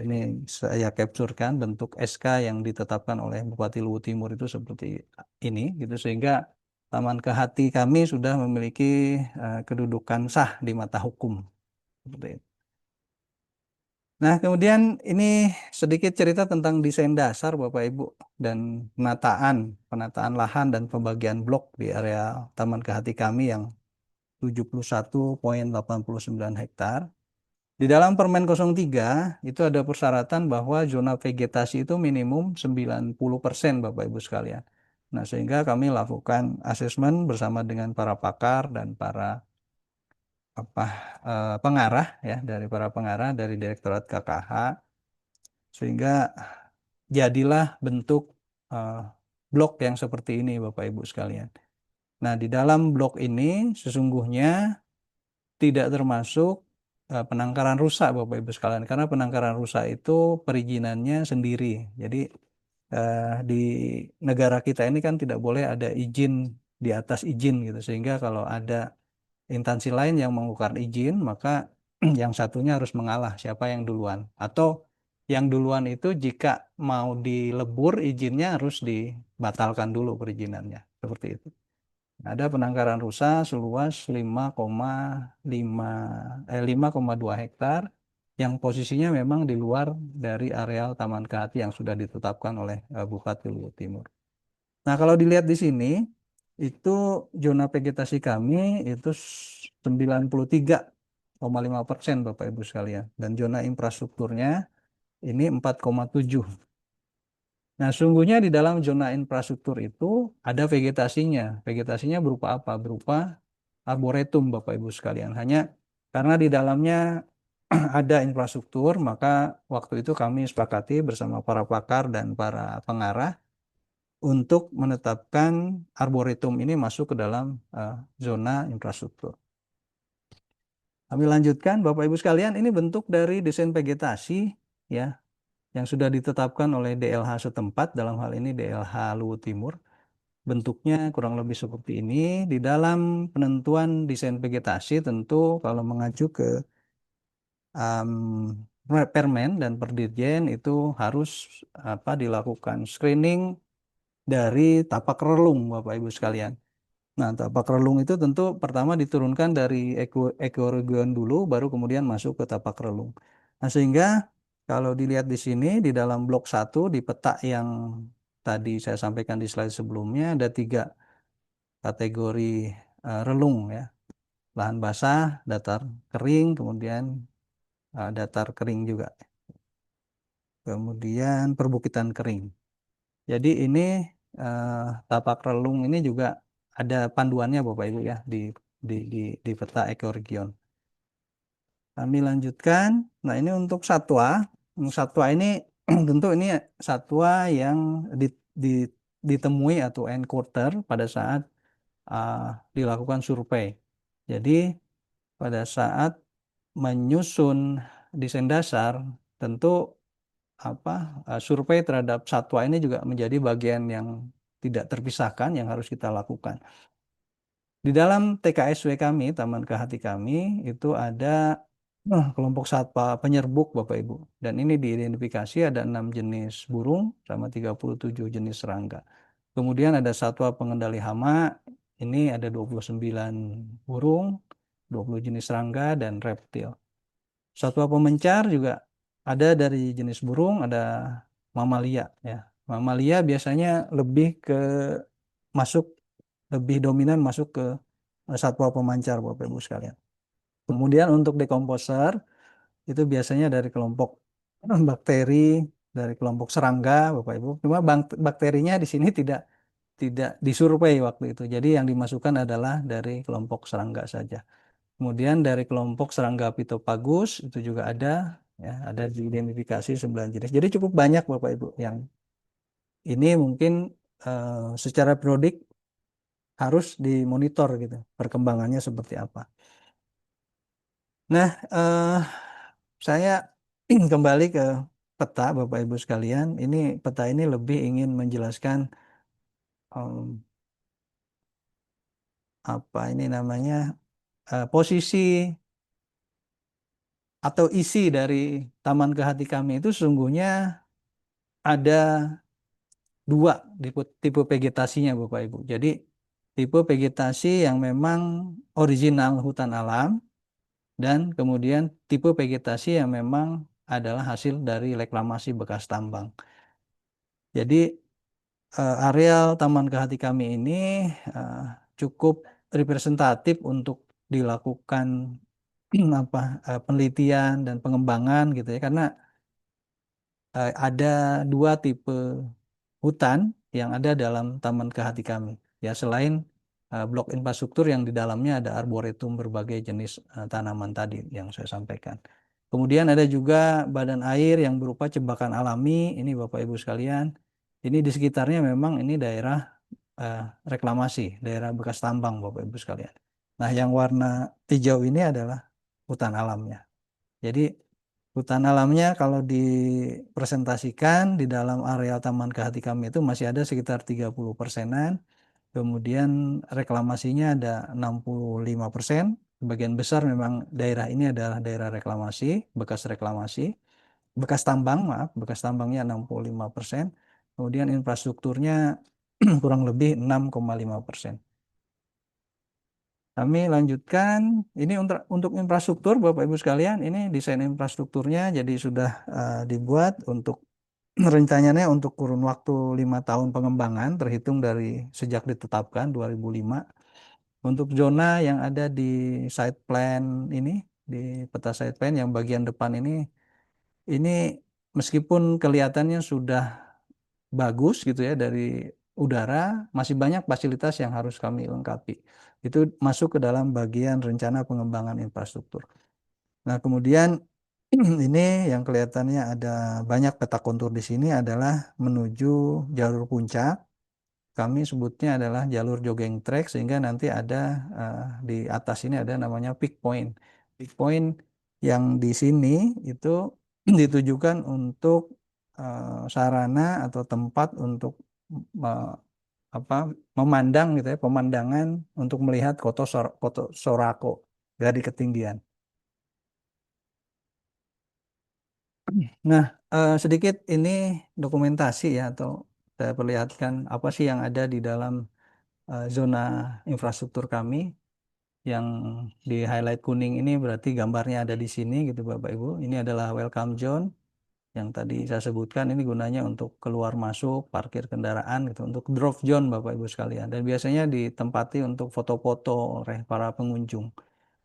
ini saya capturekan bentuk SK yang ditetapkan oleh Bupati Luwu Timur itu seperti ini gitu, sehingga Taman Kehati kami sudah memiliki kedudukan sah di mata hukum seperti itu. Nah, kemudian ini sedikit cerita tentang desain dasar Bapak Ibu dan penataan lahan dan pembagian blok di area Taman Kehati kami yang 71,89 hektar. Di dalam Permen 03 itu ada persyaratan bahwa zona vegetasi itu minimum 90% Bapak Ibu sekalian. Nah, sehingga kami lakukan asesmen bersama dengan para pakar dan para apa pengarah ya, dari para pengarah dari Direktorat KKH, sehingga jadilah bentuk eh, blok yang seperti ini Bapak Ibu sekalian. Nah, di dalam blok ini sesungguhnya tidak termasuk penangkaran rusak Bapak Ibu sekalian, karena penangkaran rusak itu perizinannya sendiri. Jadi di negara kita ini kan tidak boleh ada izin di atas izin gitu, sehingga kalau ada instansi lain yang mengeluarkan izin, maka yang satunya harus mengalah siapa yang duluan. Atau yang duluan itu jika mau dilebur izinnya harus dibatalkan dulu perizinannya. Seperti itu. Ada penangkaran rusa seluas 5,2 hektar yang posisinya memang di luar dari areal Taman Kehati yang sudah ditetapkan oleh Bupati Luwu Timur. Nah, kalau dilihat di sini, itu zona vegetasi kami itu 93,5% Bapak Ibu sekalian. Dan zona infrastrukturnya ini 4,7. Nah, sungguhnya di dalam zona infrastruktur itu ada vegetasinya. Vegetasinya berupa apa? Berupa arboretum Bapak Ibu sekalian. Hanya karena di dalamnya ada infrastruktur, maka waktu itu kami sepakati bersama para pakar dan para pengarah untuk menetapkan arboretum ini masuk ke dalam zona infrastruktur. Kami lanjutkan, Bapak Ibu sekalian, ini bentuk dari desain vegetasi ya yang sudah ditetapkan oleh DLH setempat, dalam hal ini DLH Luwu Timur. Bentuknya kurang lebih seperti ini. Di dalam penentuan desain vegetasi tentu kalau mengacu ke Permen dan Perdirjen itu harus dilakukan screening dari tapak relung Bapak Ibu sekalian. Nah, tapak relung itu tentu pertama diturunkan dari ekoregion dulu, baru kemudian masuk ke tapak relung. Nah, sehingga kalau dilihat di sini, di dalam blok 1, di peta yang tadi saya sampaikan di slide sebelumnya, ada 3 kategori relung ya. Lahan basah, datar kering, kemudian datar kering juga. Kemudian perbukitan kering. Jadi ini tapak relung ini juga ada panduannya Bapak Ibu ya di peta ekoregion. Kami lanjutkan. Nah, ini untuk satwa. Satwa ini tentu ini satwa yang di- ditemui atau encounter pada saat uh, dilakukan survei. Jadi pada saat menyusun desain dasar, tentu survei terhadap satwa ini juga menjadi bagian yang tidak terpisahkan yang harus kita lakukan. Di dalam TKSW kami, Taman Kehati kami, itu ada kelompok satwa penyerbuk Bapak Ibu. Dan ini diidentifikasi ada 6 jenis burung sama 37 jenis serangga. Kemudian ada satwa pengendali hama, ini ada 29 burung, 20 jenis serangga, dan reptil. Satwa pemencar juga ada dari jenis burung, ada mamalia ya. Mamalia biasanya masuk lebih dominan masuk ke satwa pemancar Bapak Ibu sekalian. Kemudian untuk dekomposer itu biasanya dari kelompok bakteri, dari kelompok serangga Bapak Ibu. Cuma bakterinya di sini tidak disurvei waktu itu. Jadi yang dimasukkan adalah dari kelompok serangga saja. Kemudian dari kelompok serangga Phytopagus itu juga ada diidentifikasi 9 jenis. Jadi cukup banyak Bapak Ibu yang ini mungkin secara periodik harus dimonitor gitu perkembangannya seperti apa. Nah, saya kembali ke peta Bapak Ibu sekalian. Ini peta ini lebih ingin menjelaskan apa ini namanya posisi atau isi dari Taman Kehati kami itu sesungguhnya ada 2 tipe vegetasinya Bapak Ibu. Jadi tipe vegetasi yang memang original hutan alam dan kemudian tipe vegetasi yang memang adalah hasil dari reklamasi bekas tambang. Jadi areal Taman Kehati kami ini eh, cukup representatif untuk dilakukan penelitian dan pengembangan gitu ya, karena ada 2 tipe hutan yang ada dalam Taman Kehati kami. Ya, selain blok infrastruktur yang di dalamnya ada arboretum berbagai jenis tanaman tadi yang saya sampaikan. Kemudian ada juga badan air yang berupa cebakan alami. Ini Bapak Ibu sekalian, ini di sekitarnya memang ini daerah reklamasi, daerah bekas tambang Bapak Ibu sekalian. Nah, yang warna hijau ini adalah hutan alamnya. Jadi hutan alamnya kalau dipresentasikan di dalam areal Taman Kehati kami itu masih ada sekitar 30%-an. Kemudian reklamasinya ada 65%. Sebagian besar memang daerah ini adalah daerah reklamasi, bekas tambang, maaf, bekas tambangnya 65%. Kemudian infrastrukturnya kurang lebih 6,5%. Kami lanjutkan, ini untuk infrastruktur Bapak Ibu sekalian, ini desain infrastrukturnya jadi sudah dibuat untuk rencananya untuk kurun waktu 5 tahun pengembangan terhitung dari sejak ditetapkan 2005. Untuk zona yang ada di site plan ini, di peta site plan yang bagian depan ini meskipun kelihatannya sudah bagus gitu ya dari udara, masih banyak fasilitas yang harus kami lengkapi. Itu masuk ke dalam bagian rencana pengembangan infrastruktur. Nah, kemudian ini yang kelihatannya ada banyak peta kontur di sini adalah menuju jalur puncak. Kami sebutnya adalah jalur jogging track sehingga nanti ada di atas ini ada namanya peak point. Peak point yang di sini itu ditujukan untuk sarana atau tempat untuk me- memandang gitu ya, pemandangan untuk melihat Kota Sorako dari ketinggian. Nah, sedikit ini dokumentasi ya atau saya perlihatkan apa sih yang ada di dalam zona infrastruktur kami. Yang di highlight kuning ini berarti gambarnya ada di sini gitu Bapak Ibu. Ini adalah welcome zone yang tadi saya sebutkan, ini gunanya untuk keluar masuk, parkir kendaraan gitu, untuk drop zone Bapak Ibu sekalian. Dan biasanya ditempati untuk foto-foto oleh para pengunjung.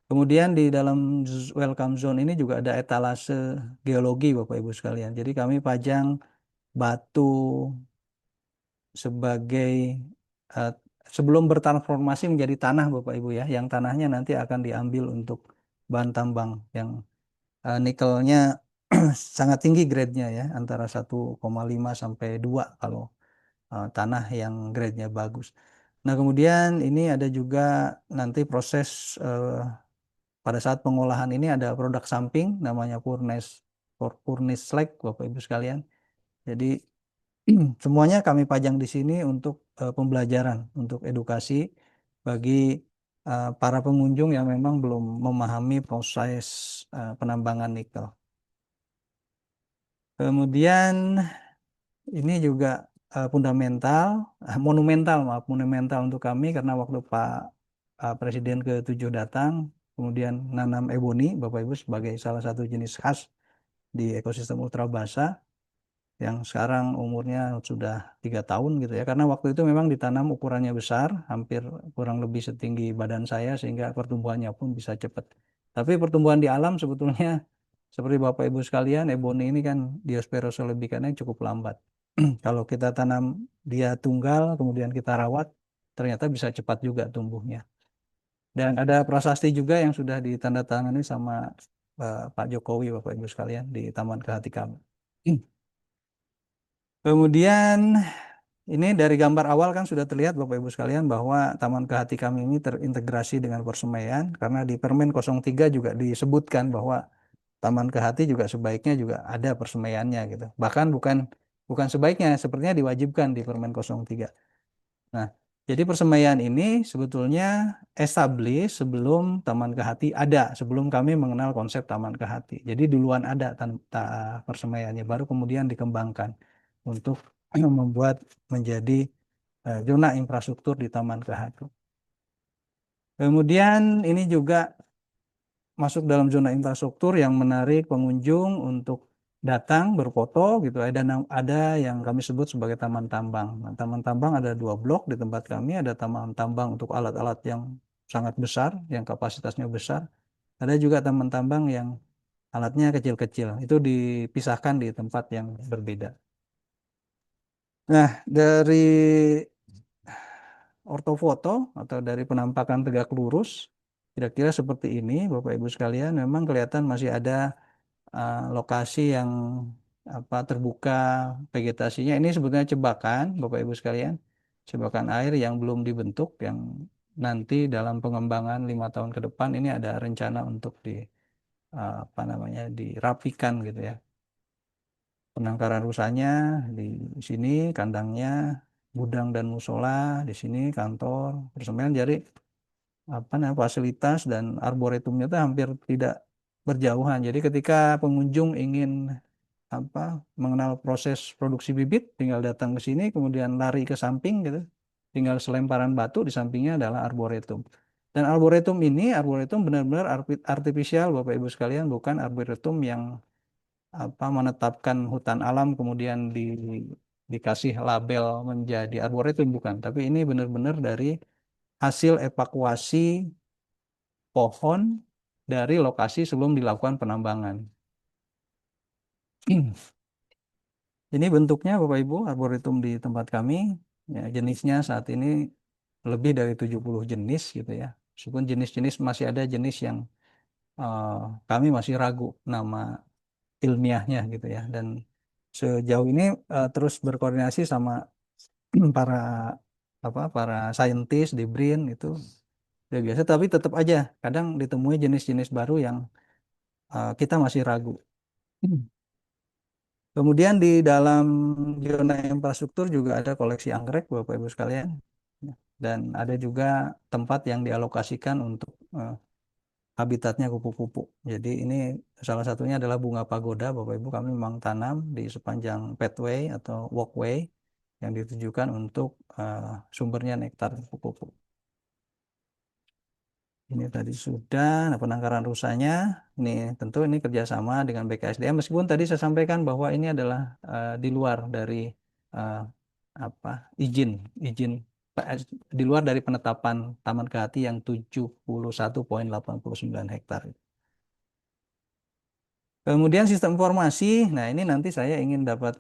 Kemudian di dalam welcome zone ini juga ada etalase geologi Bapak Ibu sekalian. Jadi kami pajang batu sebagai eh, sebelum bertransformasi menjadi tanah Bapak Ibu ya, yang tanahnya nanti akan diambil untuk bahan tambang yang nikelnya sangat tinggi grade-nya ya, antara 1,5 sampai 2 kalau tanah yang grade-nya bagus. Nah, kemudian ini ada juga nanti proses pada saat pengolahan ini ada produk samping namanya furnace slag Bapak Ibu sekalian. Jadi semuanya kami pajang di sini untuk pembelajaran, untuk edukasi bagi para pengunjung yang memang belum memahami proses penambangan nikel. Kemudian ini juga monumental untuk kami karena waktu Pak Presiden ke-7 datang, kemudian nanam eboni, Bapak Ibu, sebagai salah satu jenis khas di ekosistem ultra basah yang sekarang umurnya sudah 3 tahun gitu ya, karena waktu itu memang ditanam ukurannya besar, hampir kurang lebih setinggi badan saya sehingga pertumbuhannya pun bisa cepat. Tapi pertumbuhan di alam sebetulnya seperti Bapak Ibu sekalian, eboni ini kan Diospyros celebicannya cukup lambat. Kalau kita tanam dia tunggal, kemudian kita rawat, ternyata bisa cepat juga tumbuhnya. Dan ada prasasti juga yang sudah ditandatangani sama Pak Jokowi, Bapak Ibu sekalian, di Taman Kehati kami. Kemudian ini dari gambar awal kan sudah terlihat Bapak Ibu sekalian bahwa Taman Kehati kami ini terintegrasi dengan persemaian karena di Permen 03 juga disebutkan bahwa Taman Kehati juga sebaiknya juga ada persemaiannya gitu. Bahkan bukan bukan sebaiknya, sepertinya diwajibkan di Permen 03. Nah, jadi persemaian ini sebetulnya establish sebelum Taman Kehati ada, sebelum kami mengenal konsep Taman Kehati. Jadi duluan ada persemaiannya, baru kemudian dikembangkan untuk membuat menjadi zona infrastruktur di Taman Kehati. Kemudian ini juga masuk dalam zona infrastruktur yang menarik pengunjung untuk datang berfoto gitu. Ada yang kami sebut sebagai taman tambang. Nah, taman tambang ada 2 blok di tempat kami. Ada taman tambang untuk alat-alat yang sangat besar, yang kapasitasnya besar. Ada juga taman tambang yang alatnya kecil-kecil. Itu dipisahkan di tempat yang berbeda. Nah, dari ortofoto atau dari penampakan tegak lurus, kira-kira seperti ini, Bapak Ibu sekalian, memang kelihatan masih ada lokasi yang terbuka vegetasinya. Ini sebetulnya cebakan, Bapak Ibu sekalian, cebakan air yang belum dibentuk, yang nanti dalam pengembangan 5 tahun ke depan ini ada rencana untuk dirapikan gitu ya. Penangkaran rusanya di sini, kandangnya, gudang dan musola di sini, kantor, persemayan. Jadi fasilitas dan arboretumnya itu hampir tidak berjauhan. Jadi ketika pengunjung ingin mengenal proses produksi bibit, tinggal datang ke sini, kemudian lari ke samping gitu, tinggal selemparan batu, di sampingnya adalah arboretum. Dan arboretum benar-benar artifisial, Bapak Ibu sekalian, bukan arboretum yang menetapkan hutan alam kemudian dikasih label menjadi arboretum, bukan. Tapi ini benar-benar dari hasil evakuasi pohon dari lokasi sebelum dilakukan penambangan. Ini bentuknya Bapak Ibu, arboretum di tempat kami, ya, jenisnya saat ini lebih dari 70 jenis gitu ya. Meskipun jenis-jenis masih ada jenis yang kami masih ragu nama ilmiahnya gitu ya. Dan sejauh ini terus berkoordinasi sama para para saintis di BRIN itu udah biasa, tapi tetap aja kadang ditemui jenis-jenis baru yang kita masih ragu. Kemudian di dalam zona infrastruktur juga ada koleksi anggrek, Bapak Ibu sekalian. Dan ada juga tempat yang dialokasikan untuk habitatnya kupu-kupu. Jadi ini salah satunya adalah bunga pagoda, Bapak Ibu. Kami memang tanam di sepanjang pathway atau walkway yang ditujukan untuk sumbernya nektar kupu-kupu. Ini tadi sudah, penangkaran rusanya, ini tentu ini kerjasama dengan BKSDM, meskipun tadi saya sampaikan bahwa ini adalah di luar dari uh, izin izin di luar dari penetapan Taman Kehati yang 71,89 hektar. Kemudian sistem informasi, nah ini nanti saya ingin dapat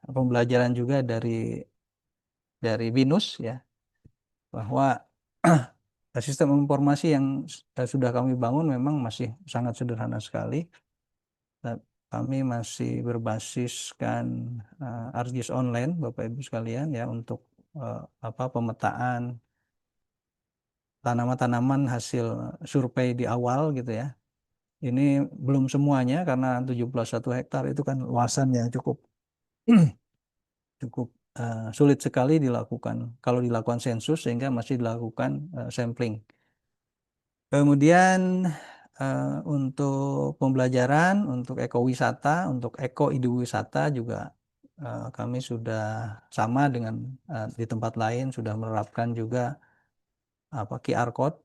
pembelajaran juga dari BINUS ya, bahwa sistem informasi yang sudah kami bangun memang masih sangat sederhana sekali. Kami masih berbasiskan ArcGIS online, Bapak Ibu sekalian ya, untuk pemetaan tanaman-tanaman hasil survei di awal gitu ya. Ini belum semuanya karena 71 hektar itu kan luasan yang cukup cukup sulit sekali dilakukan kalau dilakukan sensus, sehingga masih dilakukan sampling. Kemudian untuk pembelajaran, untuk ekowisata, untuk eko-idewisata juga kami sudah sama dengan di tempat lain, sudah menerapkan juga QR code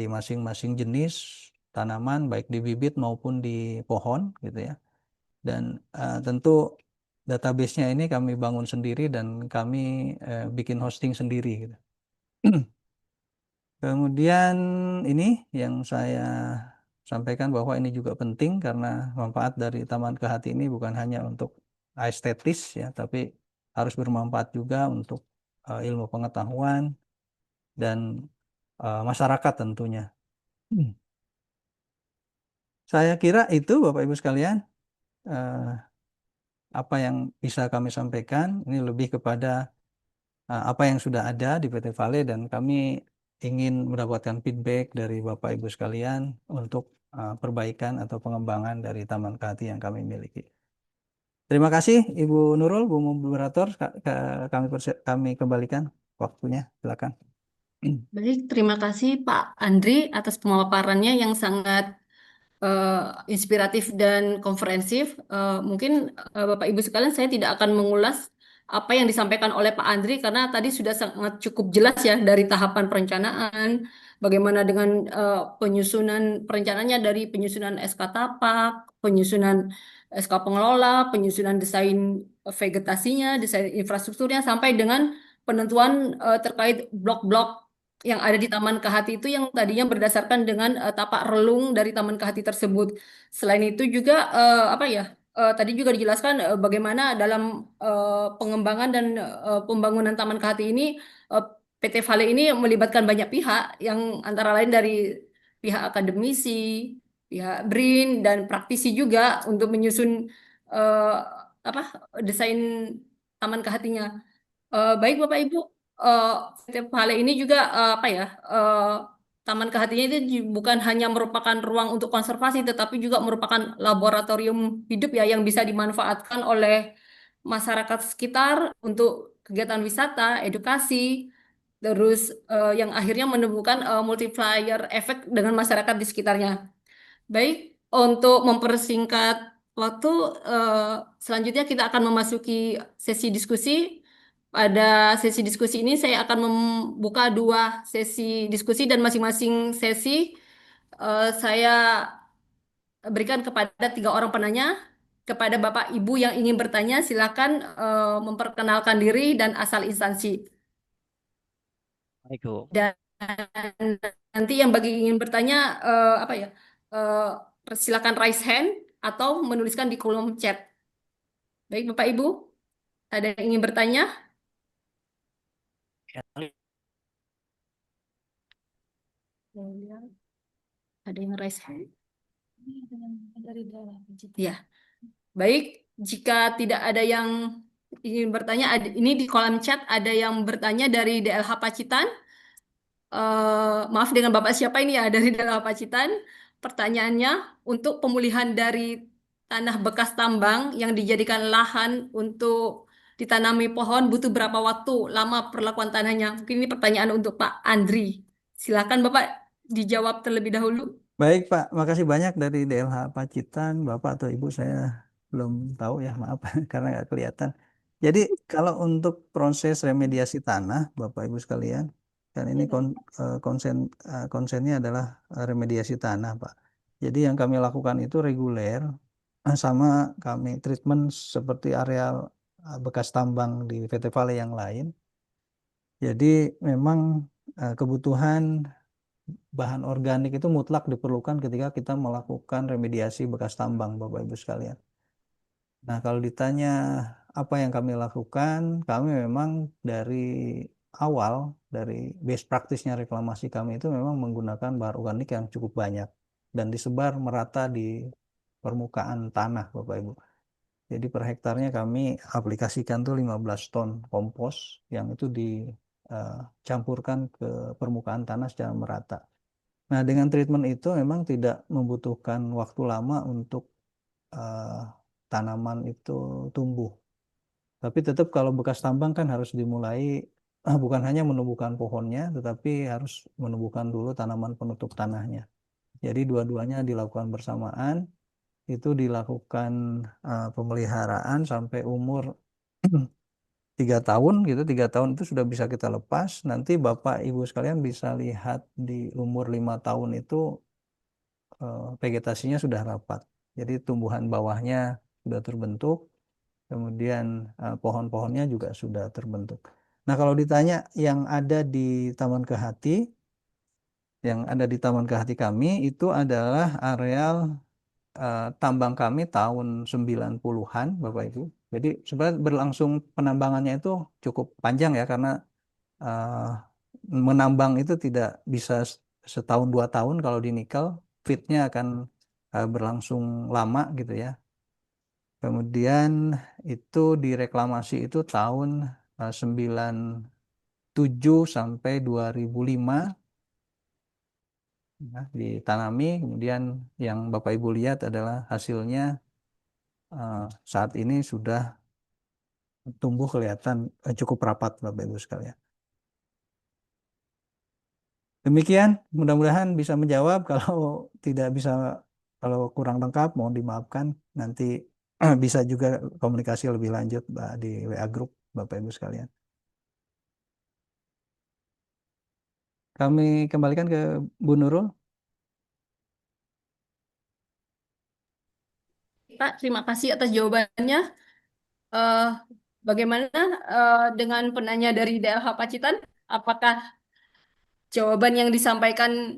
di masing-masing jenis tanaman, baik di bibit maupun di pohon gitu ya. Dan tentu database-nya ini kami bangun sendiri dan kami bikin hosting sendiri gitu. Kemudian ini yang saya sampaikan bahwa ini juga penting karena manfaat dari Taman Kehati ini bukan hanya untuk estetis ya, tapi harus bermanfaat juga untuk ilmu pengetahuan dan masyarakat tentunya. Saya kira itu Bapak Ibu sekalian apa yang bisa kami sampaikan. Ini lebih kepada apa yang sudah ada di PT Vale, dan kami ingin mendapatkan feedback dari Bapak Ibu sekalian untuk perbaikan atau pengembangan dari Taman Kehati yang kami miliki. Terima kasih Ibu Nurul, Bu Moderator, kami kembalikan waktunya, silakan. Baik, terima kasih Pak Andri atas pemaparannya yang sangat inspiratif dan komprehensif. Mungkin Bapak Ibu sekalian, saya tidak akan mengulas apa yang disampaikan oleh Pak Andri karena tadi sudah sangat cukup jelas ya, dari tahapan perencanaan, bagaimana dengan penyusunan perencanaannya, dari penyusunan SK tapak, penyusunan SK pengelola, penyusunan desain vegetasinya, desain infrastrukturnya, sampai dengan penentuan terkait blok-blok yang ada di Taman Kehati itu, yang tadinya berdasarkan dengan tapak relung dari Taman Kehati tersebut. Selain itu juga tadi juga dijelaskan bagaimana dalam pengembangan dan pembangunan Taman Kehati ini PT Vale ini melibatkan banyak pihak yang antara lain dari pihak akademisi, pihak BRIN dan praktisi juga untuk menyusun eh, apa desain Taman Kehatinya. Baik Bapak Ibu, eh, PT Vale ini juga apa ya? Taman Kehatinya itu bukan hanya merupakan ruang untuk konservasi, tetapi juga merupakan laboratorium hidup ya yang bisa dimanfaatkan oleh masyarakat sekitar untuk kegiatan wisata, edukasi, terus yang akhirnya menemukan multiplier efek dengan masyarakat di sekitarnya. Baik, untuk mempersingkat waktu, eh, selanjutnya kita akan memasuki sesi diskusi. Pada sesi diskusi ini saya akan membuka dua sesi diskusi dan masing-masing sesi saya berikan kepada tiga orang penanya. Kepada Bapak Ibu yang ingin bertanya, silakan memperkenalkan diri dan asal instansi. Baik, Bu. Dan nanti yang bagi ingin bertanya apa ya? Silakan raise hand atau menuliskan di kolom chat. Baik, Bapak Ibu, ada yang ingin bertanya? Ya, Ada yang raise hand? Ya, baik. Jika tidak ada yang ingin bertanya, ini di kolom chat ada yang bertanya dari DLH Pacitan. Maaf dengan Bapak siapa ini ya dari daerah Pacitan. Pertanyaannya, untuk pemulihan dari tanah bekas tambang yang dijadikan lahan untuk ditanami pohon butuh berapa waktu lama perlakuan tanahnya? Mungkin ini pertanyaan untuk Pak Andri. Silakan Bapak dijawab terlebih dahulu. Baik Pak, makasih banyak dari DLH Pacitan, Bapak atau Ibu saya belum tahu ya, maaf karena nggak kelihatan. Jadi kalau untuk proses remediasi tanah, Bapak Ibu sekalian, kan ini konsennya adalah remediasi tanah, Pak. Jadi yang kami lakukan itu reguler, sama kami treatment seperti areal bekas tambang di PT Vale yang lain. Jadi memang kebutuhan bahan organik itu mutlak diperlukan ketika kita melakukan remediasi bekas tambang, Bapak Ibu sekalian. Nah, kalau ditanya apa yang kami lakukan, kami memang dari awal, dari base practice-nya reklamasi kami itu memang menggunakan bahan organik yang cukup banyak dan disebar merata di permukaan tanah, Bapak Ibu. Jadi per hektarnya kami aplikasikan tuh 15 ton kompos yang itu dicampurkan ke permukaan tanah secara merata. Nah, dengan treatment itu memang tidak membutuhkan waktu lama untuk eh, tanaman itu tumbuh. Tapi tetap kalau bekas tambang kan harus dimulai bukan hanya menumbuhkan pohonnya, tetapi harus menumbuhkan dulu tanaman penutup tanahnya. Jadi dua-duanya dilakukan bersamaan, itu dilakukan pemeliharaan sampai umur 3 tahun gitu. 3 tahun itu sudah bisa kita lepas. Nanti Bapak Ibu sekalian bisa lihat di umur 5 tahun itu vegetasinya sudah rapat. Jadi tumbuhan bawahnya sudah terbentuk, kemudian pohon-pohonnya juga sudah terbentuk. Nah, kalau ditanya yang ada di Taman Kehati, yang ada di Taman Kehati kami itu adalah areal tambang kami tahun 90-an, Bapak Ibu. Jadi sebenarnya berlangsung penambangannya itu cukup panjang ya, karena eh, menambang itu tidak bisa setahun 2 tahun. Kalau di nikel fitnya akan berlangsung lama gitu ya. Kemudian itu direklamasi itu tahun 97 sampai 2005, ya, ditanami. Kemudian yang Bapak Ibu lihat adalah hasilnya saat ini sudah tumbuh kelihatan cukup rapat, Bapak Ibu sekalian. Demikian, mudah-mudahan bisa menjawab. Kalau tidak bisa, kalau kurang lengkap, mohon dimaafkan. Nanti bisa juga komunikasi lebih lanjut di WA Group, Bapak Ibu sekalian. Kami kembalikan ke Bu Nurul. Pak, terima kasih atas jawabannya. Eh, Bagaimana dengan penanya dari DLH Pacitan? Apakah jawaban yang disampaikan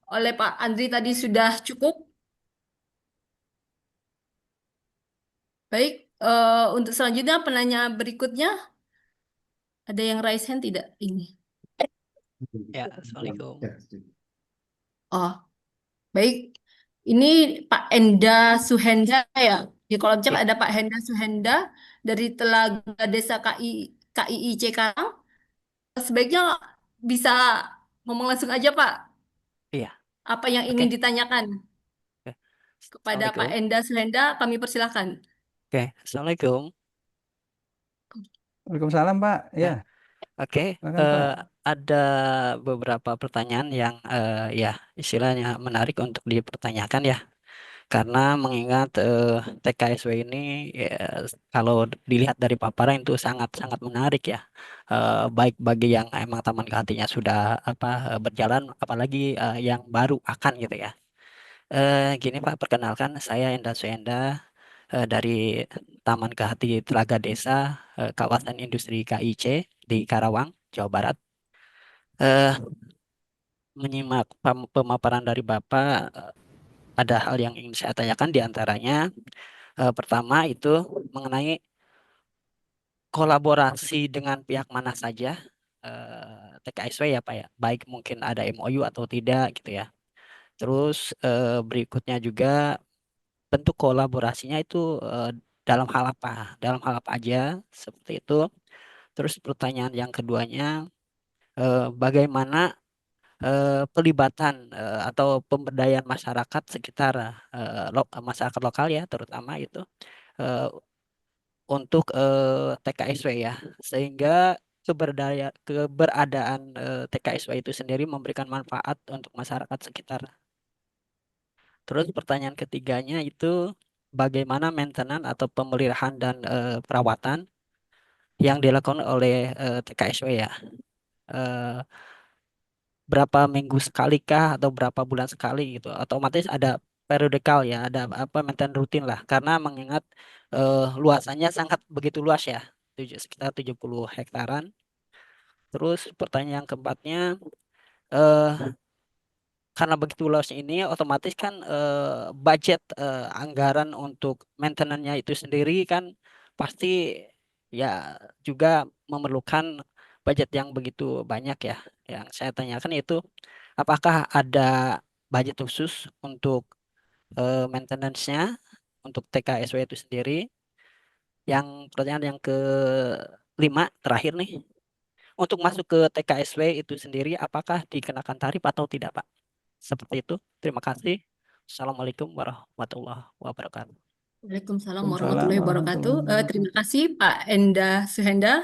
oleh Pak Andri tadi sudah cukup? Baik, untuk selanjutnya penanya berikutnya ada yang raise hand tidak? Ini. Ya, Assalamualaikum. Oh, baik. Ini Pak Enda Suhenda ya. Di kolom chat Ya, ada Pak Enda Suhenda dari Telaga Desa KIIC Karang. Sebaiknya bisa ngomong langsung aja, Pak. iya. Apa yang Oke. ingin ditanyakan Oke. kepada Pak Assalamualaikum. Enda Suhenda, kami persilahkan. Oke, Assalamualaikum. Waalaikumsalam Pak. Ya, Ya, oke. silakan Pak. Ada beberapa pertanyaan yang ya istilahnya menarik untuk dipertanyakan ya. Karena mengingat TKSW ini ya, kalau dilihat dari paparan itu sangat-sangat menarik ya. Baik bagi yang emang taman hatinya sudah berjalan, apalagi yang baru akan gitu ya. Gini Pak, perkenalkan saya Enda Suenda dari Taman Kehati Telaga Desa, kawasan industri KIC di Karawang, Jawa Barat. Eh, Menyimak pemaparan dari Bapak, ada hal yang ingin saya tanyakan di antaranya. Pertama itu mengenai kolaborasi dengan pihak mana saja TKSW ya Pak ya, baik mungkin ada MOU atau tidak gitu ya. Terus berikutnya juga bentuk kolaborasinya itu dalam hal apa? Dalam hal apa aja seperti itu. Terus pertanyaan yang keduanya, bagaimana pelibatan atau pemberdayaan masyarakat sekitar masyarakat lokal ya, terutama itu eh, untuk TKSW ya, sehingga keberadaan TKSW itu sendiri memberikan manfaat untuk masyarakat sekitar. Terus pertanyaan ketiganya itu bagaimana maintenance atau pemeliharaan dan perawatan yang dilakukan oleh TKSW ya. Eh, Berapa minggu sekali kah atau berapa bulan sekali gitu. Otomatis ada periodikal ya, ada maintenance rutin lah. Karena mengingat luasannya sangat begitu luas ya, sekitar 70 hektaran. Terus pertanyaan keempatnya, eh, karena begitu luas ini otomatis kan budget anggaran untuk maintenance-nya itu sendiri kan pasti ya juga memerlukan budget yang begitu banyak ya. Yang saya tanyakan itu apakah ada budget khusus untuk maintenance-nya untuk TKSW itu sendiri? Yang pertanyaan yang kelima terakhir nih, untuk masuk ke TKSW itu sendiri apakah dikenakan tarif atau tidak, Pak? Seperti itu. Terima kasih. Assalamualaikum warahmatullahi wabarakatuh. Waalaikumsalam Waalaikumsalam warahmatullahi wabarakatuh. warahmatullahi Terima wabarakatuh. kasih Pak Enda Suhenda.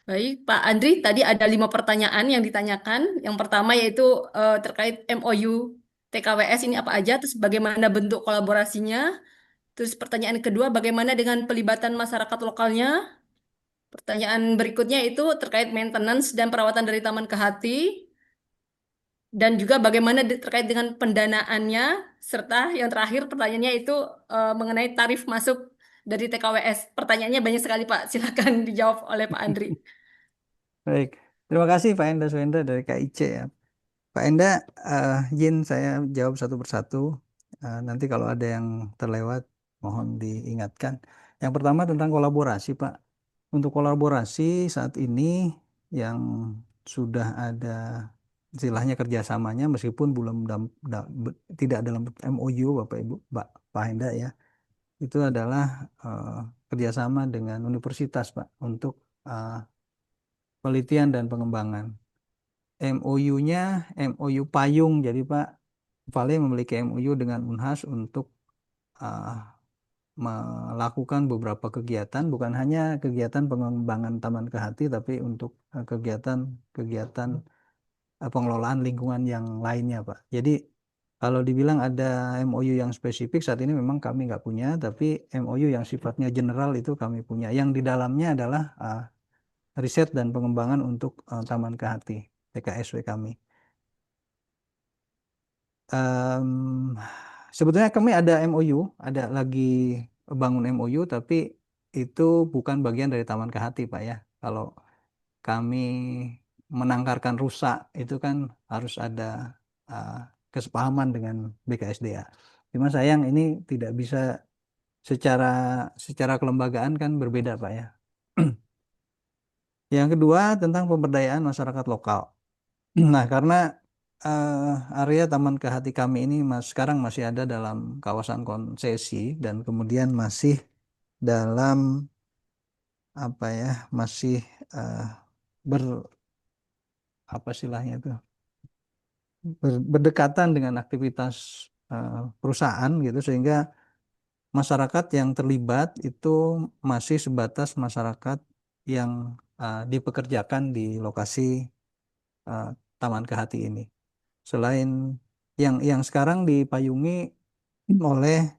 Baik, Pak Andri, tadi ada 5 pertanyaan yang ditanyakan. Yang pertama yaitu terkait MOU TKWS ini apa aja, terus bagaimana bentuk kolaborasinya. Terus pertanyaan kedua, bagaimana dengan pelibatan masyarakat lokalnya. Pertanyaan berikutnya itu terkait maintenance dan perawatan dari Taman Kehati. Dan juga bagaimana terkait dengan pendanaannya. Serta yang terakhir pertanyaannya itu mengenai tarif masuk dari TKWS. Pertanyaannya banyak sekali, Pak. Silakan dijawab oleh Pak Andri. Baik, terima kasih Pak Enda Suenda dari KIC ya. Pak Enda, izin saya jawab satu persatu. Nanti kalau ada yang terlewat, mohon diingatkan. Yang pertama tentang kolaborasi, Pak. Untuk kolaborasi saat ini yang sudah ada istilahnya kerjasamanya, meskipun belum tidak dalam MOU, Bapak Ibu, Pak Enda ya, itu adalah kerjasama dengan universitas, Pak, untuk penelitian dan pengembangan. MOU-nya MOU payung, jadi Pak Vale memiliki MOU dengan Unhas untuk uh, melakukan beberapa kegiatan, bukan hanya kegiatan pengembangan Taman Kehati, tapi untuk kegiatan-kegiatan pengelolaan lingkungan yang lainnya, Pak. Jadi kalau dibilang ada MOU yang spesifik saat ini memang kami nggak punya, tapi MOU yang sifatnya general itu kami punya. Yang di dalamnya adalah riset dan pengembangan untuk Taman Kehati, TKSW kami. Em, Sebetulnya kami ada MOU, ada lagi bangun MOU, tapi itu bukan bagian dari Taman Kehati, Pak ya. Kalau kami menangkarkan rusak, itu kan harus ada uh, kesepahaman dengan BKSDA. Cuma sayang ini tidak bisa secara secara kelembagaan kan berbeda, Pak ya. Yang kedua tentang pemberdayaan masyarakat lokal. Nah, karena area Taman Kehati kami ini sekarang masih ada dalam kawasan konsesi dan kemudian masih dalam apa ya, masih eh, ber apa istilahnya itu berdekatan dengan aktivitas perusahaan gitu, sehingga masyarakat yang terlibat itu masih sebatas masyarakat yang dipekerjakan di lokasi eh, Taman Kehati ini. Selain yang sekarang dipayungi oleh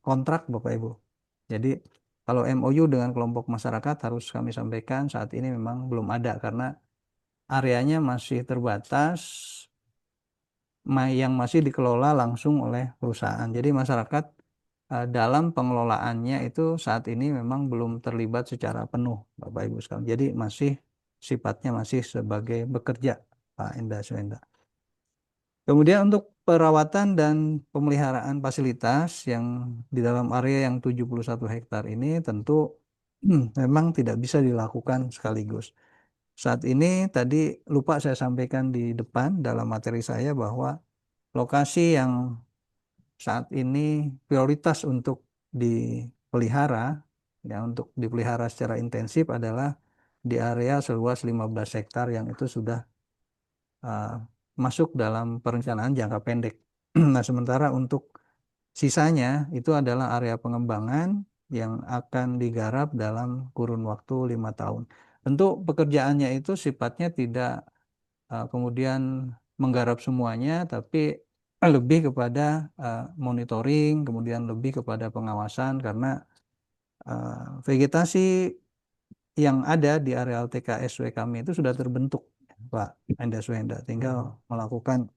kontrak Bapak Ibu. Jadi kalau MOU dengan kelompok masyarakat harus kami sampaikan saat ini memang belum ada karena areanya masih terbatas yang masih dikelola langsung oleh perusahaan. Jadi masyarakat dalam pengelolaannya itu saat ini memang belum terlibat secara penuh Bapak Ibu sekalian. Jadi masih sifatnya masih sebagai bekerja Pak Enda Suenda. Kemudian untuk perawatan dan pemeliharaan fasilitas yang di dalam area yang 71 hektar ini tentu memang tidak bisa dilakukan sekaligus. Saat ini tadi lupa saya sampaikan di depan dalam materi saya bahwa lokasi yang saat ini prioritas untuk dipelihara, ya untuk dipelihara secara intensif adalah di area seluas 15 hektar yang itu sudah uh, masuk dalam perencanaan jangka pendek. Nah, sementara untuk sisanya itu adalah area pengembangan yang akan digarap dalam kurun waktu 5 tahun. Tentu pekerjaannya itu sifatnya tidak kemudian menggarap semuanya, tapi lebih kepada monitoring, kemudian lebih kepada pengawasan karena vegetasi yang ada di areal TKSW kami itu sudah terbentuk, Pak Enda Swenda. Tinggal melakukan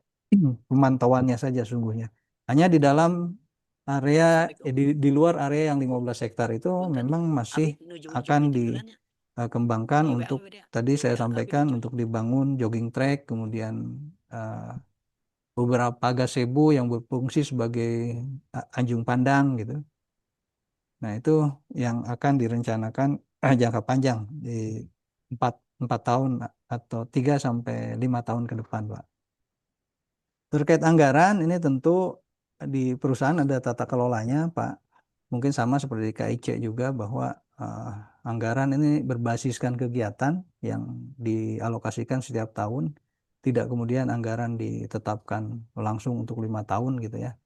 pemantauannya saja sungguhnya. Hanya di dalam area di luar area yang 15 hektar itu memang masih akan dikembangkan untuk tadi saya sampaikan untuk dibangun jogging track, kemudian beberapa gazebo yang berfungsi sebagai anjung pandang gitu. Nah, itu yang akan direncanakan jangka panjang di 4, 4 tahun atau 3 sampai 5 tahun ke depan, Pak. Terkait anggaran, ini tentu di perusahaan ada tata kelolanya, Pak. Mungkin sama seperti di KIC juga bahwa anggaran ini berbasiskan kegiatan yang dialokasikan setiap tahun, tidak kemudian anggaran ditetapkan langsung untuk 5 tahun gitu ya,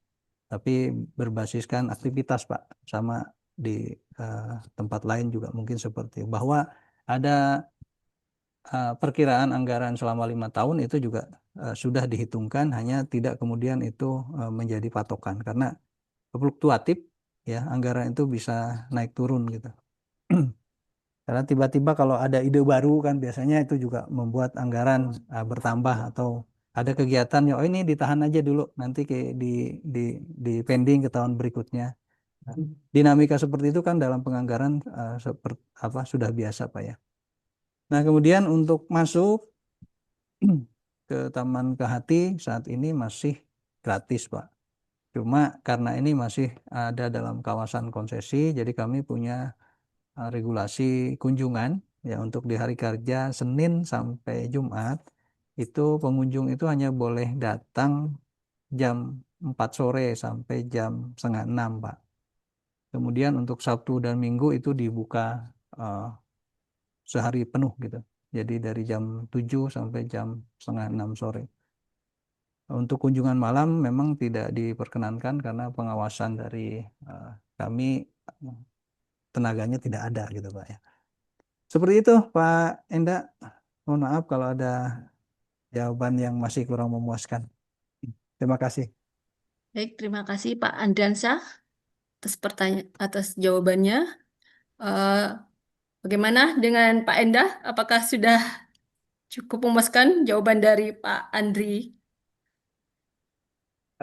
tapi berbasiskan aktivitas Pak. Sama di tempat lain juga mungkin seperti bahwa ada perkiraan anggaran selama 5 tahun itu juga sudah dihitungkan, hanya tidak kemudian itu menjadi patokan karena fluktuatif ya, anggaran itu bisa naik turun gitu. Karena tiba-tiba kalau ada ide baru kan biasanya itu juga membuat anggaran bertambah atau ada kegiatan ya, oh ini ditahan aja dulu nanti kayak di di pending ke tahun berikutnya. Nah, dinamika seperti itu kan dalam penganggaran seperti apa sudah biasa Pak ya. Nah, kemudian untuk masuk ke Taman Kehati saat ini masih gratis Pak. Cuma karena ini masih ada dalam kawasan konsesi, jadi kami punya regulasi kunjungan ya untuk di hari kerja Senin sampai Jumat itu pengunjung itu hanya boleh datang jam 4 sore sampai jam setengah 6 Pak. Kemudian untuk Sabtu dan Minggu itu dibuka uh, sehari penuh gitu. Jadi dari jam 7 sampai jam setengah 6 sore. Untuk kunjungan malam memang tidak diperkenankan karena pengawasan dari kami tenaganya tidak ada gitu Pak ya. Seperti itu Pak Enda. Mohon maaf kalau ada jawaban yang masih kurang memuaskan. Terima kasih. Baik, terima kasih Pak Andriansyah atas jawabannya. Eh, Bagaimana dengan Pak Endah? Apakah sudah cukup memuaskan jawaban dari Pak Andri?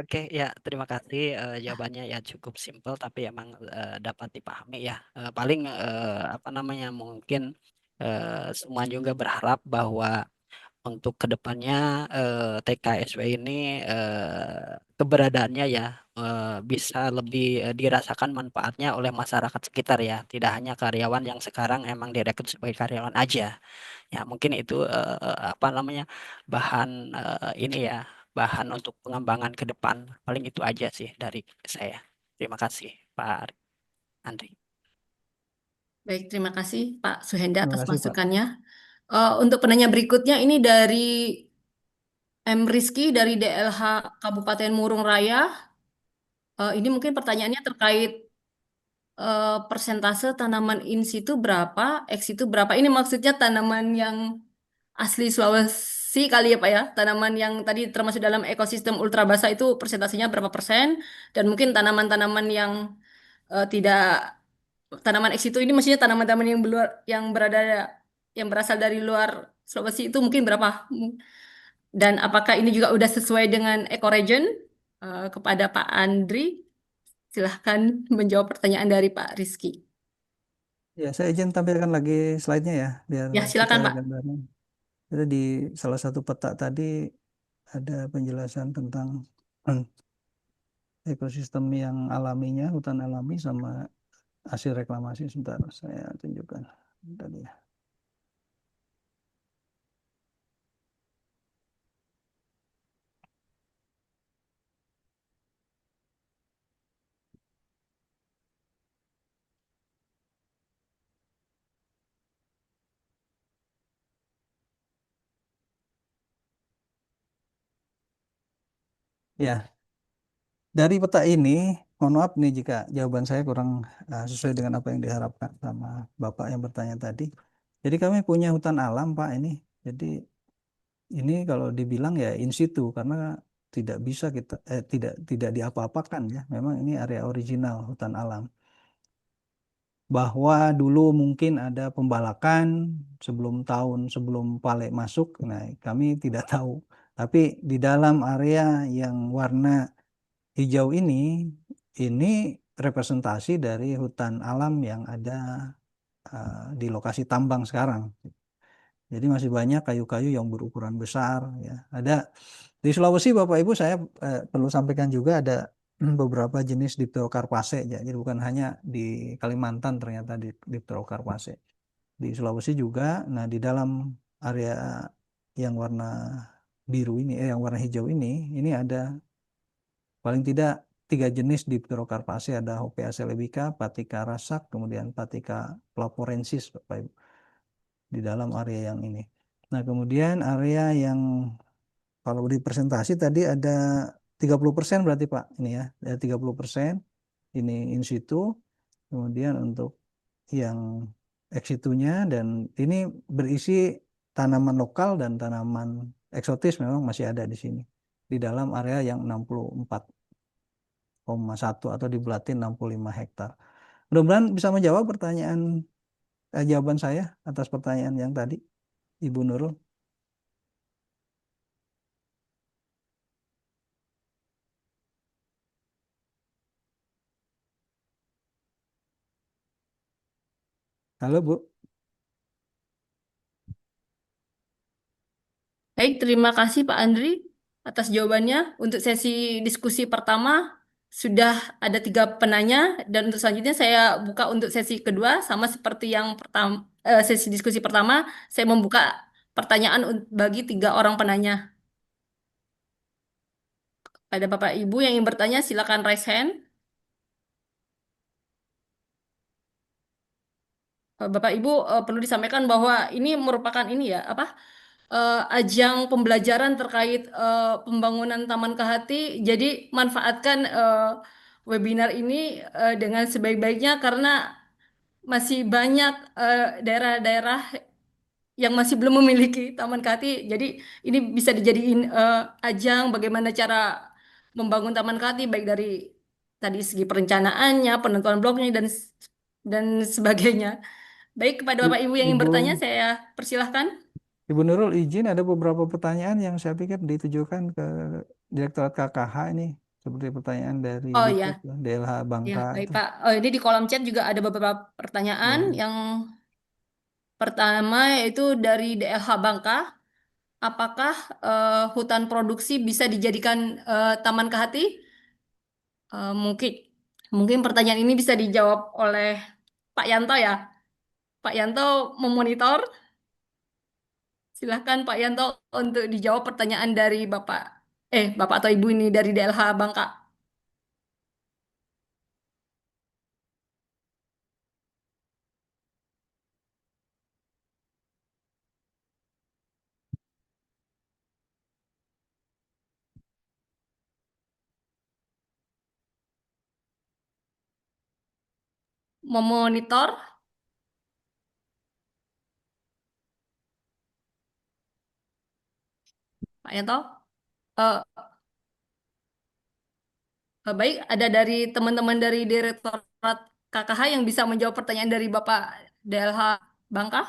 Oke, ya terima kasih. Jawabannya ya cukup simpel tapi emang dapat dipahami ya. Paling apa namanya mungkin semua juga berharap bahwa untuk kedepannya TKSW ini keberadaannya ya bisa lebih dirasakan manfaatnya oleh masyarakat sekitar ya, tidak hanya karyawan yang sekarang emang direkrut sebagai karyawan aja. Ya mungkin itu apa namanya bahan ini ya, bahan untuk pengembangan ke depan. Paling itu aja sih dari saya. Terima kasih Pak Andri. Baik, terima kasih Pak Suhenda Terima atas kasih, Pak. masukannya. Untuk penanya berikutnya ini dari M. Rizky dari DLH Kabupaten Murung Raya. Ini mungkin pertanyaannya terkait persentase tanaman in situ berapa, ex situ berapa. Ini maksudnya tanaman yang asli Sulawesi kali ya Pak ya. Tanaman yang tadi termasuk dalam ekosistem ultrabasa itu persentasenya berapa persen. Dan mungkin tanaman-tanaman yang tidak, tanaman ex situ ini maksudnya tanaman-tanaman yang berada yang berasal dari luar Sulawesi itu mungkin berapa. Dan apakah ini juga udah sesuai dengan ecoregion? Kepada Pak Andri, silahkan menjawab pertanyaan dari Pak Rizky. Ya, saya izin tampilkan lagi slide-nya ya, biar Ya, kita silakan Pak. gambarin. Jadi di salah satu peta tadi ada penjelasan tentang ekosistem yang alaminya, hutan alami sama hasil reklamasi. Sebentar, saya tunjukkan tadi ya. Ya, dari peta ini, mohon maaf nih jika jawaban saya kurang sesuai dengan apa yang diharapkan sama Bapak yang bertanya tadi. Jadi kami punya hutan alam, Pak, ini. Jadi ini kalau dibilang ya in situ karena tidak bisa kita tidak diapa-apakan ya. Memang ini area original hutan alam. Bahwa dulu mungkin ada pembalakan sebelum Pale masuk. Nah, kami tidak tahu. Tapi di dalam area yang warna hijau ini representasi dari hutan alam yang ada di lokasi tambang sekarang. Jadi masih banyak kayu-kayu yang berukuran besar ya. Ada di Sulawesi Bapak Ibu saya perlu sampaikan juga ada beberapa jenis Dipterocarpaceae ya. Jadi bukan hanya di Kalimantan ternyata di Dipterocarpaceae. Di Sulawesi juga. Nah, di dalam area yang warna biru ini yang warna hijau ini ada paling tidak 3 jenis Dipterocarpaceae, ada Hopea celebica, Patica rasak, kemudian Patica plaporensis Bapak Ibu di dalam area yang ini. Nah, kemudian area yang kalau di presentasi tadi ada 30% berarti Pak ini ya, ada 30% ini in situ. Kemudian untuk yang ex situnya dan ini berisi tanaman lokal dan tanaman eksotis memang masih ada di sini. Di dalam area yang 64,1 atau dibulatin 65 hektar. Mudah-mudahan bisa menjawab jawaban saya atas pertanyaan yang tadi, Ibu Nurul. Halo Bu. Baik, terima kasih Pak Andri atas jawabannya. Untuk sesi diskusi pertama sudah ada 3 penanya dan untuk selanjutnya saya buka untuk sesi kedua sama seperti yang pertama, sesi diskusi pertama saya membuka pertanyaan bagi 3 orang penanya. Pada Bapak Ibu yang ingin bertanya silakan raise hand. Bapak Ibu perlu disampaikan bahwa ini merupakan ini ya apa ajang pembelajaran terkait pembangunan Taman Kehati. Jadi manfaatkan webinar ini dengan sebaik-baiknya karena masih banyak daerah-daerah yang masih belum memiliki Taman Kehati. Jadi ini bisa dijadiin ajang bagaimana cara membangun Taman Kehati baik dari tadi segi perencanaannya, penentuan bloknya dan sebagainya. Baik, kepada Bapak Ibu yang ingin Ibu bertanya saya persilahkan. Ibu Nurul izin ada beberapa pertanyaan yang saya pikir ditujukan ke Direktorat KKH ini seperti pertanyaan dari Oh YouTube ya. DLH Ya, Bangka baik itu. Pak. Ini di kolom chat juga ada beberapa pertanyaan. Ya. Yang pertama yaitu dari DLH Bangka. apakah hutan produksi bisa dijadikan taman kehati? Mungkin mungkin pertanyaan ini bisa dijawab oleh Pak Yanto ya. Pak Yanto memonitor. Silahkan Pak Yanto untuk dijawab pertanyaan dari Bapak atau Ibu ini dari DLH Bangka. Memonitor, Pak Yanto. Eh, Baik, ada dari teman-teman dari Direktorat KKH yang bisa menjawab pertanyaan dari Bapak DLH Bangka.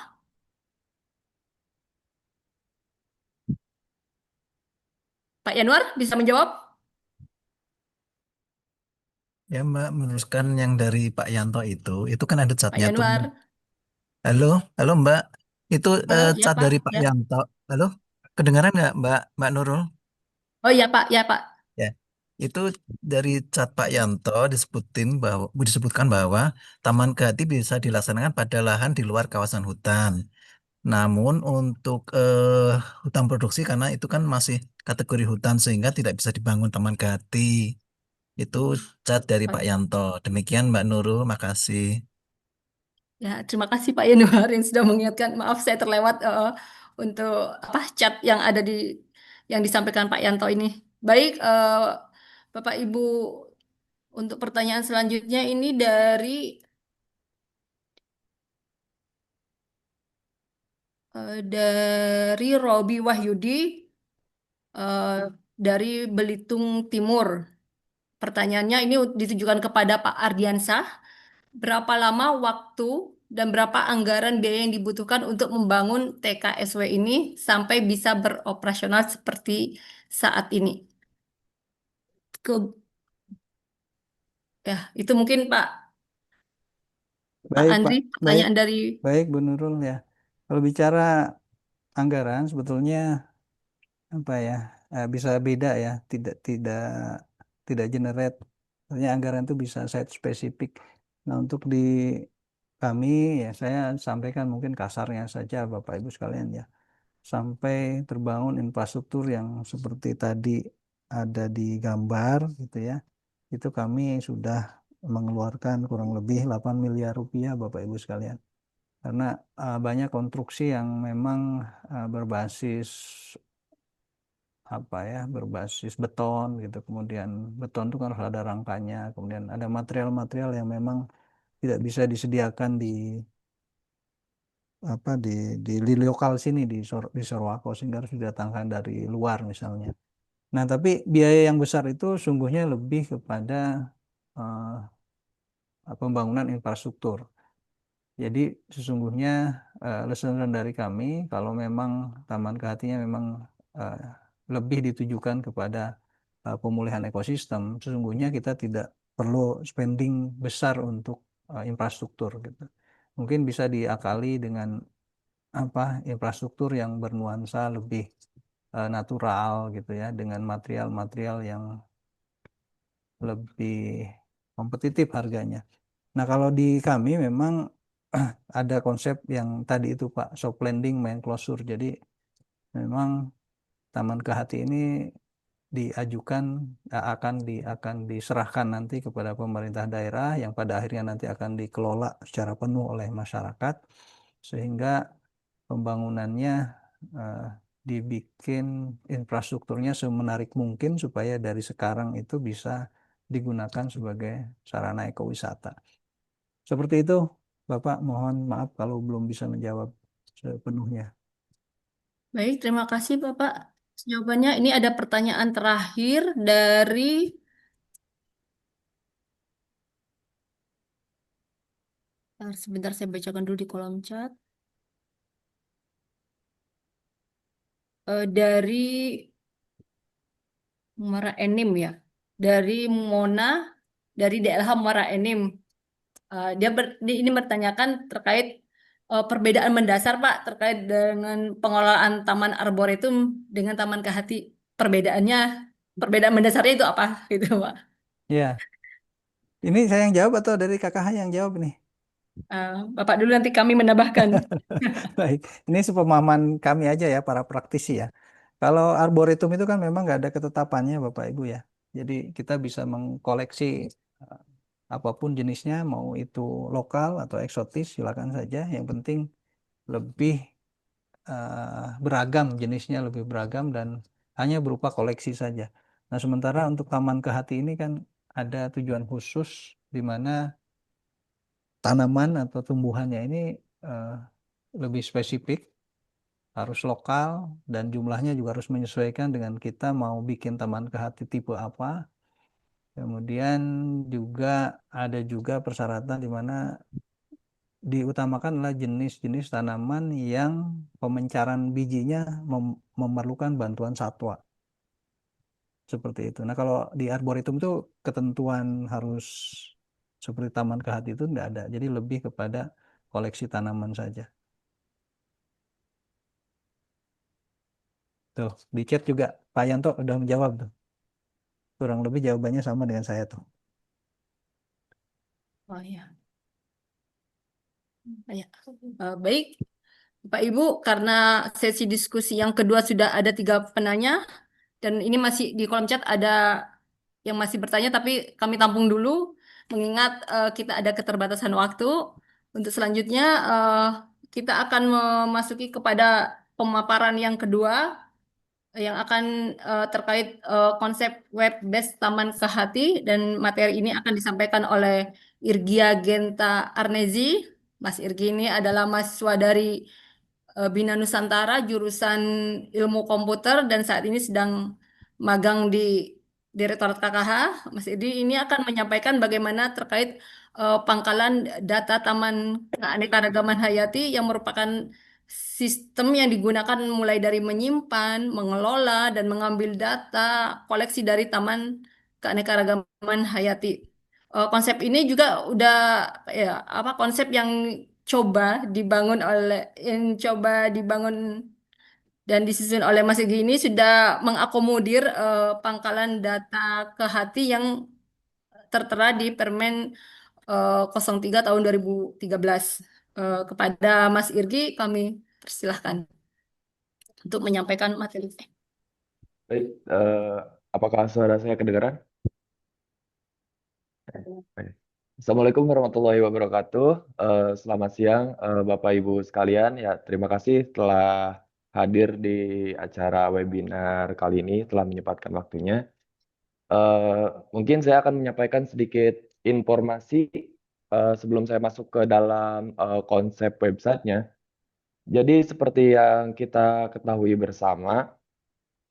Pak Yanuar bisa menjawab? Ya Mbak, meneruskan yang dari Pak Yanto itu kan ada Pak catnya tuh. Yanuar. Halo, halo Mbak, itu Halo, ya cat Pak. dari Pak Ya. Yanto. Halo, kedengaran nggak Mbak Nurul? Oh ya Pak, ya Pak. Ya, itu dari cat Pak Yanto disebutkan bahwa Taman Kehati bisa dilaksanakan pada lahan di luar kawasan hutan. Namun untuk hutan produksi karena itu kan masih kategori hutan sehingga tidak bisa dibangun Taman Kehati. Itu cat dari Pak Yanto. Demikian Mbak Nurul, makasih. Ya, terima kasih Pak Yanuar yang sudah mengingatkan. Maaf saya terlewat untuk chat yang ada yang disampaikan Pak Yanto ini. Baik, Bapak Ibu, untuk pertanyaan selanjutnya ini dari Robi Wahyudi eh, dari Belitung Timur. Pertanyaannya ini ditujukan kepada Pak Ardiansah. Berapa lama waktu dan berapa anggaran biaya yang dibutuhkan untuk membangun TKSW ini sampai bisa beroperasional seperti saat ini? Ke- Ya, itu mungkin Pak Baik, Pak. Andri, Baik, pertanyaan dari baik, Bu Nurul ya. Kalau bicara anggaran, sebetulnya apa ya, bisa beda ya, tidak generate. Artinya anggaran itu bisa site spesifik. Nah, untuk di kami ya saya sampaikan mungkin kasarnya saja Bapak Ibu sekalian ya. Sampai terbangun infrastruktur yang seperti tadi ada di gambar gitu ya. Itu kami sudah mengeluarkan kurang lebih 8 miliar rupiah Bapak Ibu sekalian. Karena banyak konstruksi yang memang berbasis apa ya, berbasis beton gitu. Kemudian beton itu kan harus ada rangkanya. Kemudian ada material-material yang memang tidak bisa disediakan di lokal sini di Sorowako sehingga harus didatangkan dari luar misalnya. Nah, tapi biaya yang besar itu sungguhnya lebih kepada eh, pembangunan infrastruktur. Jadi sesungguhnya lesson learned dari kami kalau memang Taman Kehatinya memang eh, lebih ditujukan kepada pemulihan ekosistem, sesungguhnya kita tidak perlu spending besar untuk infrastruktur gitu. Mungkin bisa diakali dengan infrastruktur yang bernuansa lebih natural gitu ya, dengan material-material yang lebih kompetitif harganya. Nah, kalau di kami memang ada konsep yang tadi itu Pak, soft landing main closure. Jadi memang Taman Kehati ini diajukan akan diserahkan nanti kepada pemerintah daerah yang pada akhirnya nanti akan dikelola secara penuh oleh masyarakat sehingga pembangunannya eh, dibikin infrastrukturnya semenarik mungkin supaya dari sekarang itu bisa digunakan sebagai sarana ekowisata. Seperti itu, Bapak, mohon maaf kalau belum bisa menjawab sepenuhnya. Baik, terima kasih Bapak. Jawabannya ini ada pertanyaan terakhir dari sebentar saya bacakan dulu di kolom chat. Dari Muara Enim ya. Dari Mona dari DLH Muara Enim. Ini bertanyakan terkait perbedaan mendasar Pak terkait dengan pengelolaan Taman Arboretum dengan Taman Kehati. Perbedaan mendasarnya itu apa gitu Pak? Ya, ini saya yang jawab atau dari KKH yang jawab nih? Bapak dulu nanti kami menambahkan. Baik, ini sepemahaman kami aja ya, para praktisi ya. Kalau arboretum itu kan memang nggak ada ketetapannya Bapak Ibu ya. Jadi kita bisa mengkoleksi eh, apapun jenisnya, mau itu lokal atau eksotis, silakan saja. Yang penting lebih beragam jenisnya, lebih beragam dan hanya berupa koleksi saja. Nah, sementara untuk Taman Kehati ini kan ada tujuan khusus di mana tanaman atau tumbuhannya ini eh, lebih spesifik, harus lokal dan jumlahnya juga harus menyesuaikan dengan kita mau bikin taman kehati tipe apa. Kemudian juga ada juga persyaratan di mana diutamakan adalah jenis-jenis tanaman yang pemencaran bijinya memerlukan bantuan satwa. Seperti itu. Nah, kalau di arboretum itu ketentuan harus seperti taman kehati itu tidak ada. Jadi lebih kepada koleksi tanaman saja. Tuh, di chat juga Pak Yanto udah menjawab tuh. Kurang lebih jawabannya sama dengan saya tuh. Oh iya. Ya. Baik, Pak Ibu, karena sesi diskusi yang kedua sudah ada 3 penanya dan ini masih di kolom chat ada yang masih bertanya, tapi kami tampung dulu mengingat kita ada keterbatasan waktu. Untuk selanjutnya kita akan memasuki kepada pemaparan yang kedua yang akan terkait konsep web based Taman Kehati dan materi ini akan disampaikan oleh Irgia Genta Arnezi. Mas Irgi ini adalah mahasiswa dari Bina Nusantara jurusan Ilmu Komputer dan saat ini sedang magang di Direktorat KKH. Mas Irgi ini akan menyampaikan bagaimana terkait pangkalan data Taman Keanekaragaman Hayati yang merupakan sistem yang digunakan mulai dari menyimpan, mengelola, dan mengambil data koleksi dari Taman Keanekaragaman Hayati. Konsep ini juga udah ya apa konsep yang coba dibangun dan disusun oleh Mas Egi ini sudah mengakomodir pangkalan data ke hati yang tertera di Permen 03 tahun 2013. Kepada Mas Irgi kami persilahkan untuk menyampaikan materi. Baik, apakah suara saya kedengaran? Baik. Assalamualaikum warahmatullahi wabarakatuh. Selamat siang, Bapak Ibu sekalian. Ya, terima kasih telah hadir di acara webinar kali ini, telah menyempatkan waktunya. Mungkin saya akan menyampaikan sedikit informasi sebelum saya masuk ke dalam konsep websitenya. Jadi seperti yang kita ketahui bersama,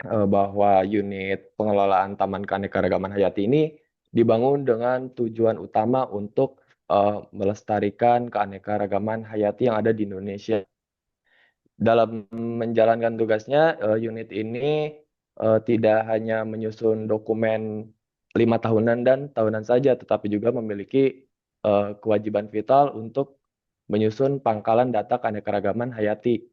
bahwa unit pengelolaan Taman Keanekaragaman Hayati ini dibangun dengan tujuan utama untuk melestarikan keanekaragaman hayati yang ada di Indonesia. Dalam menjalankan tugasnya, unit ini tidak hanya menyusun dokumen 5 tahunan dan tahunan saja, tetapi juga memiliki kewajiban vital untuk menyusun pangkalan data keanekaragaman hayati.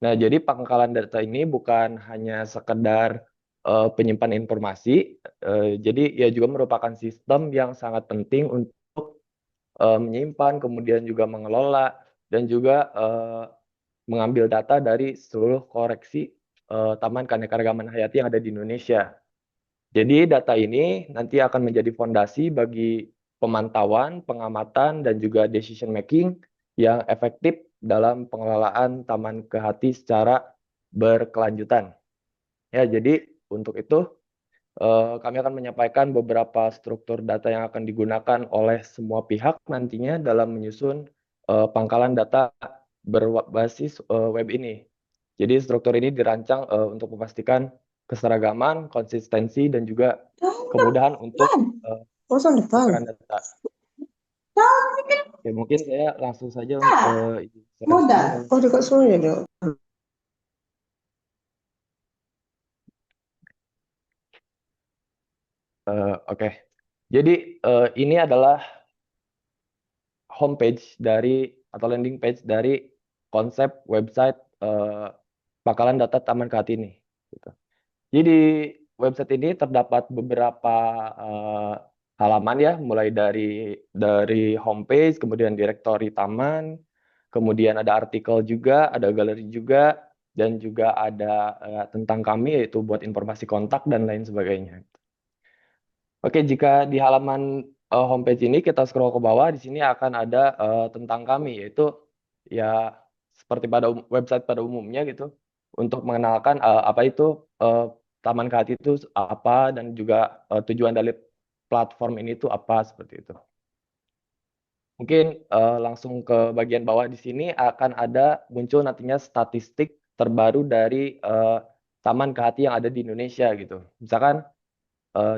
Nah, jadi pangkalan data ini bukan hanya sekedar penyimpan informasi, jadi ia juga merupakan sistem yang sangat penting untuk menyimpan, kemudian juga mengelola, dan juga mengambil data dari seluruh koleksi Taman Keanekaragaman Hayati yang ada di Indonesia. Jadi data ini nanti akan menjadi fondasi bagi pemantauan, pengamatan, dan juga decision making yang efektif dalam pengelolaan Taman Kehati secara berkelanjutan. Ya, jadi untuk itu kami akan menyampaikan beberapa struktur data yang akan digunakan oleh semua pihak nantinya dalam menyusun pangkalan data berbasis web ini. Jadi struktur ini dirancang untuk memastikan keseragaman, konsistensi, dan juga kemudahan untuk penukaran data. Oke, mungkin saya langsung saja Modal. Oh, dekat suruh dong. Oke. Jadi ini adalah homepage dari atau landing page dari konsep website pangkalan data Taman Kehati ini. Gitu. Jadi website ini terdapat beberapa halaman ya, mulai dari homepage, kemudian direktori taman, kemudian ada artikel juga, ada galeri juga, dan juga ada tentang kami, yaitu buat informasi kontak dan lain sebagainya. Oke, jika di halaman homepage ini kita scroll ke bawah, di sini akan ada tentang kami, yaitu ya seperti pada website pada umumnya gitu, untuk mengenalkan apa itu Taman Kehati itu apa, dan juga tujuan dari platform ini itu apa, seperti itu. Mungkin langsung ke bagian bawah di sini akan ada muncul nantinya statistik terbaru dari Taman Kehati yang ada di Indonesia gitu. Misalkan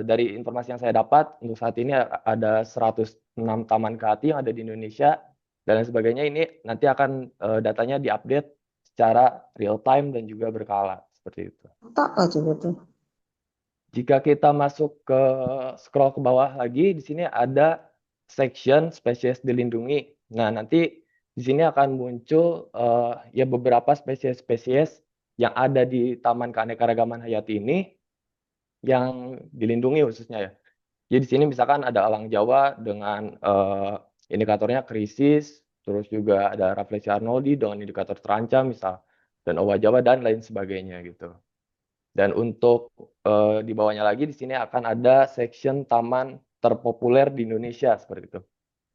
dari informasi yang saya dapat, untuk saat ini ada 106 taman kehati yang ada di Indonesia, dan lain sebagainya. Ini nanti akan datanya diupdate secara real time dan juga berkala, seperti itu. Tak aja gitu. Jika kita masuk ke scroll ke bawah lagi, di sini ada section spesies dilindungi. Nah, nanti di sini akan muncul ya beberapa spesies-spesies yang ada di Taman Keanekaragaman Hayati ini yang dilindungi khususnya ya. Jadi di sini misalkan ada elang Jawa dengan indikatornya krisis, terus juga ada Rafflesia arnoldi dengan indikator terancam misal, dan owa Jawa dan lain sebagainya gitu. Dan untuk di bawahnya lagi di sini akan ada section taman terpopuler di Indonesia seperti itu.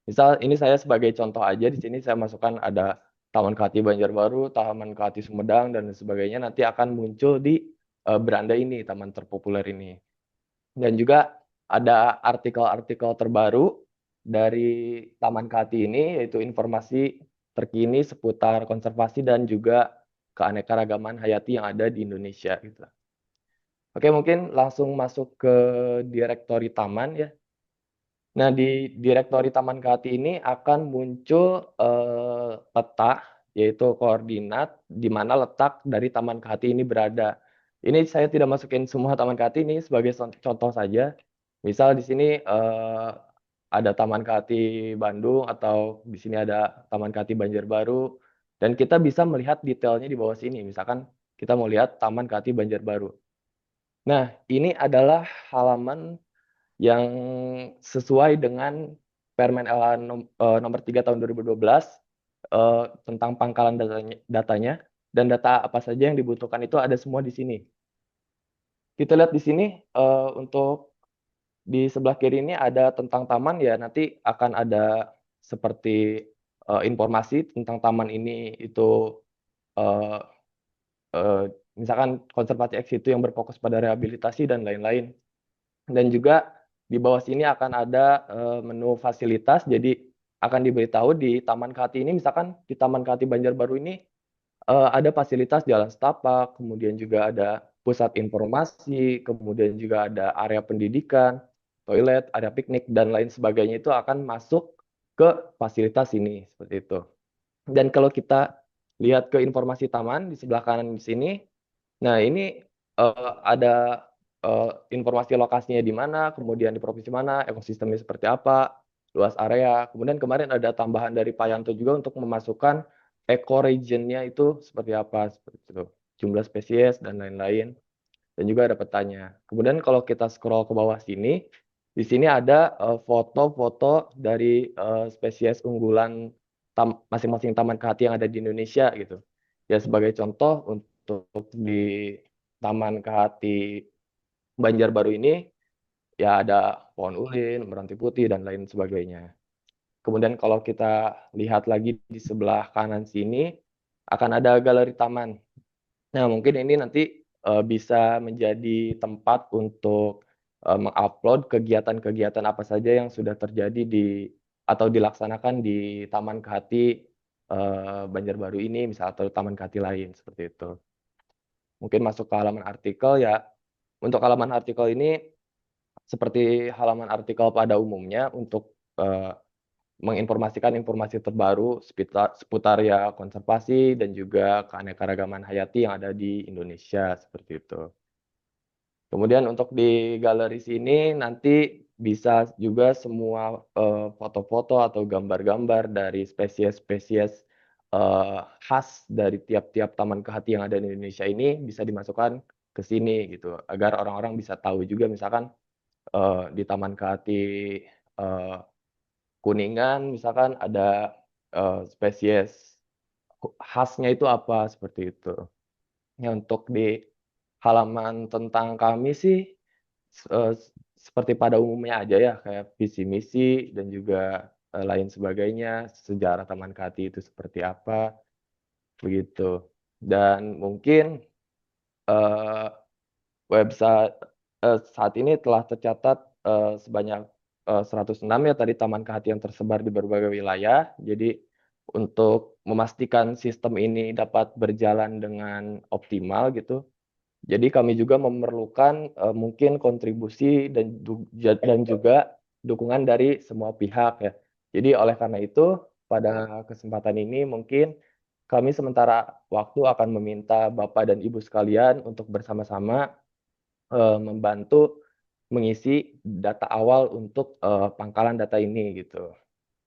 Misal ini saya sebagai contoh aja, di sini saya masukkan ada Taman Kehati Banjarbaru, Taman Kehati Sumedang dan sebagainya, nanti akan muncul di beranda ini, taman terpopuler ini. Dan juga ada artikel-artikel terbaru dari Taman Kehati ini, yaitu informasi terkini seputar konservasi dan juga keanekaragaman hayati yang ada di Indonesia gitu. Oke, mungkin langsung masuk ke direktori taman ya. Nah, di direktori Taman Kehati ini akan muncul peta, yaitu koordinat di mana letak dari Taman Kehati ini berada. Ini saya tidak masukin semua Taman Kehati ini sebagai contoh saja. Misal di sini ada Taman Kehati Bandung, atau di sini ada Taman Kehati Banjarbaru, dan kita bisa melihat detailnya di bawah sini. Misalkan kita mau lihat Taman Kehati Banjarbaru. Nah, ini adalah halaman yang sesuai dengan Permen LH nomor 3 tahun 2012 tentang pangkalan datanya, dan data apa saja yang dibutuhkan itu ada semua di sini. Kita lihat di sini untuk di sebelah kiri ini ada tentang taman ya, nanti akan ada seperti informasi tentang taman ini itu misalkan konservasi ex situ yang berfokus pada rehabilitasi dan lain-lain. Dan juga di bawah sini akan ada menu fasilitas, jadi akan diberitahu di Taman Kehati ini, misalkan di Taman Kehati Banjarbaru ini ada fasilitas jalan setapak, kemudian juga ada pusat informasi, kemudian juga ada area pendidikan, toilet, area piknik, dan lain sebagainya, itu akan masuk ke fasilitas ini, seperti itu. Dan kalau kita lihat ke informasi taman di sebelah kanan di sini, nah ini ada informasi lokasinya di mana, kemudian di provinsi mana, ekosistemnya seperti apa, luas area. Kemudian kemarin ada tambahan dari Pak Yanto juga untuk memasukkan ecoregion-nya itu seperti apa, seperti itu, jumlah spesies dan lain-lain, dan juga ada petanya. Kemudian kalau kita scroll ke bawah sini, di sini ada foto-foto dari spesies unggulan masing-masing Taman Kehati yang ada di Indonesia gitu. Ya sebagai contoh, untuk di Taman Kehati Banjarbaru ini ya ada pohon ulin, meranti putih, dan lain sebagainya. Kemudian kalau kita lihat lagi di sebelah kanan sini akan ada galeri taman. Nah, mungkin ini nanti bisa menjadi tempat untuk mengupload kegiatan-kegiatan apa saja yang sudah terjadi atau dilaksanakan di Taman Kehati Banjarbaru ini, misal, atau Taman Kehati lain seperti itu. Mungkin masuk ke halaman artikel ya. Untuk halaman artikel ini seperti halaman artikel pada umumnya, untuk menginformasikan informasi terbaru seputar ya konservasi dan juga keanekaragaman hayati yang ada di Indonesia, seperti itu. Kemudian untuk di galeri sini nanti bisa juga semua foto-foto atau gambar-gambar dari spesies-spesies khas dari tiap-tiap taman kehati yang ada di Indonesia ini bisa dimasukkan ke sini gitu, agar orang-orang bisa tahu juga misalkan di Taman Kehati eh, Kuningan misalkan ada spesies khasnya itu apa seperti itu. Ya, untuk di halaman tentang kami sih seperti pada umumnya aja ya, kayak visi misi dan juga lain sebagainya, sejarah Taman Kehati itu seperti apa, begitu. Dan mungkin eh, website saat ini telah tercatat sebanyak 106 ya tadi taman kehati yang tersebar di berbagai wilayah. Jadi untuk memastikan sistem ini dapat berjalan dengan optimal gitu, jadi kami juga memerlukan mungkin kontribusi dan juga dukungan dari semua pihak ya. Jadi oleh karena itu pada kesempatan ini mungkin kami sementara waktu akan meminta Bapak dan Ibu sekalian untuk bersama-sama membantu mengisi data awal untuk pangkalan data ini gitu.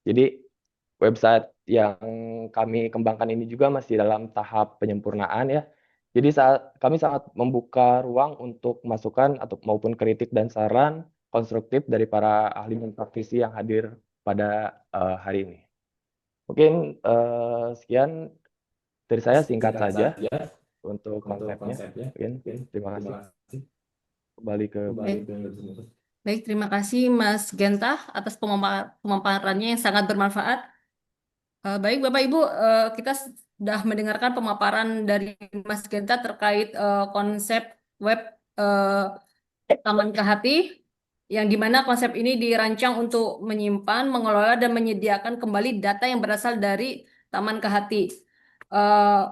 Jadi website yang kami kembangkan ini juga masih dalam tahap penyempurnaan ya. Jadi kami sangat membuka ruang untuk masukan atau maupun kritik dan saran konstruktif dari para ahli dan praktisi yang hadir pada hari ini. Mungkin sekian dari saya singkat saja untuk konsepnya. Mungkin terima kasih. Kembali ke Baik. Baik, terima kasih Mas Genta atas pemaparannya yang sangat bermanfaat. Baik, Bapak Ibu, kita sudah mendengarkan pemaparan dari Mas Genta terkait konsep web Taman Kehati, yang dimana konsep ini dirancang untuk menyimpan, mengelola, dan menyediakan kembali data yang berasal dari Taman Kehati. Eh,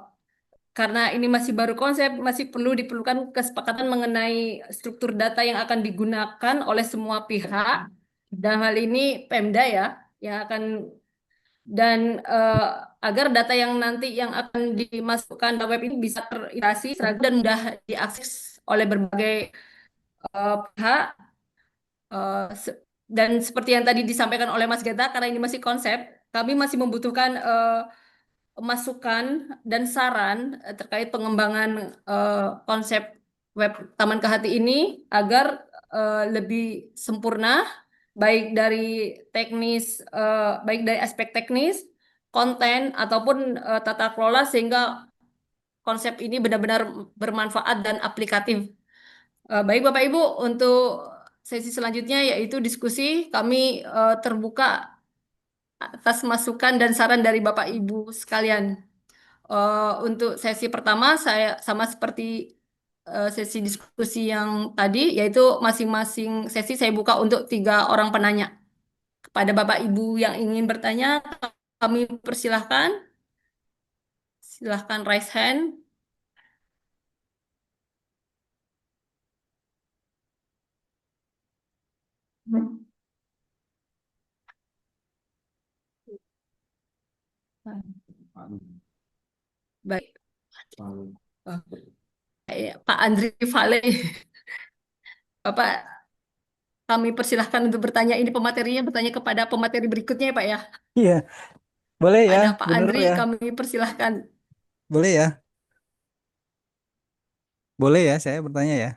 karena ini masih baru konsep, masih perlu diperlukan kesepakatan mengenai struktur data yang akan digunakan oleh semua pihak. Dalam hal ini Pemda ya, yang akan dan agar data yang nanti yang akan dimasukkan ke web ini bisa terintegrasi seragam dan mudah diakses oleh berbagai pihak. Dan seperti yang tadi disampaikan oleh Mas Geta, karena ini masih konsep, kami masih membutuhkan masukan dan saran terkait pengembangan konsep web Taman Kehati ini agar lebih sempurna, baik dari baik dari aspek teknis, konten ataupun tata kelola, sehingga konsep ini benar-benar bermanfaat dan aplikatif. Baik Bapak Ibu, untuk sesi selanjutnya yaitu diskusi, kami terbuka atas masukan dan saran dari Bapak Ibu sekalian. Untuk sesi pertama saya sama seperti sesi diskusi yang tadi, yaitu masing-masing sesi saya buka untuk 3 orang penanya. Kepada Bapak Ibu yang ingin bertanya, kami persilahkan. Silahkan raise hand. Baik. Pak Andri Vale. Bapak, kami persilahkan untuk bertanya. Ini pematerinya bertanya kepada pemateri berikutnya ya Pak ya. Iya, boleh ya, Pada Pak bener Andri, ya, kami persilahkan. boleh ya, boleh ya, saya bertanya ya.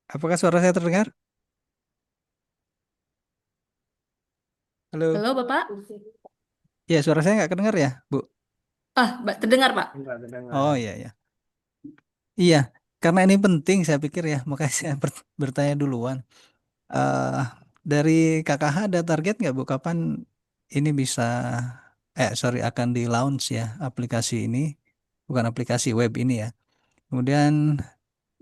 Apakah suara saya terdengar? Halo, Halo Bapak. ya suara saya nggak kedengar ya, Bu? Terdengar Pak. Oh iya ya, iya, karena ini penting saya pikir ya, makanya saya bertanya duluan. eh dari KKH ada target nggak Bu kapan ini bisa sorry akan di launch ya aplikasi ini, bukan aplikasi web ini ya. Kemudian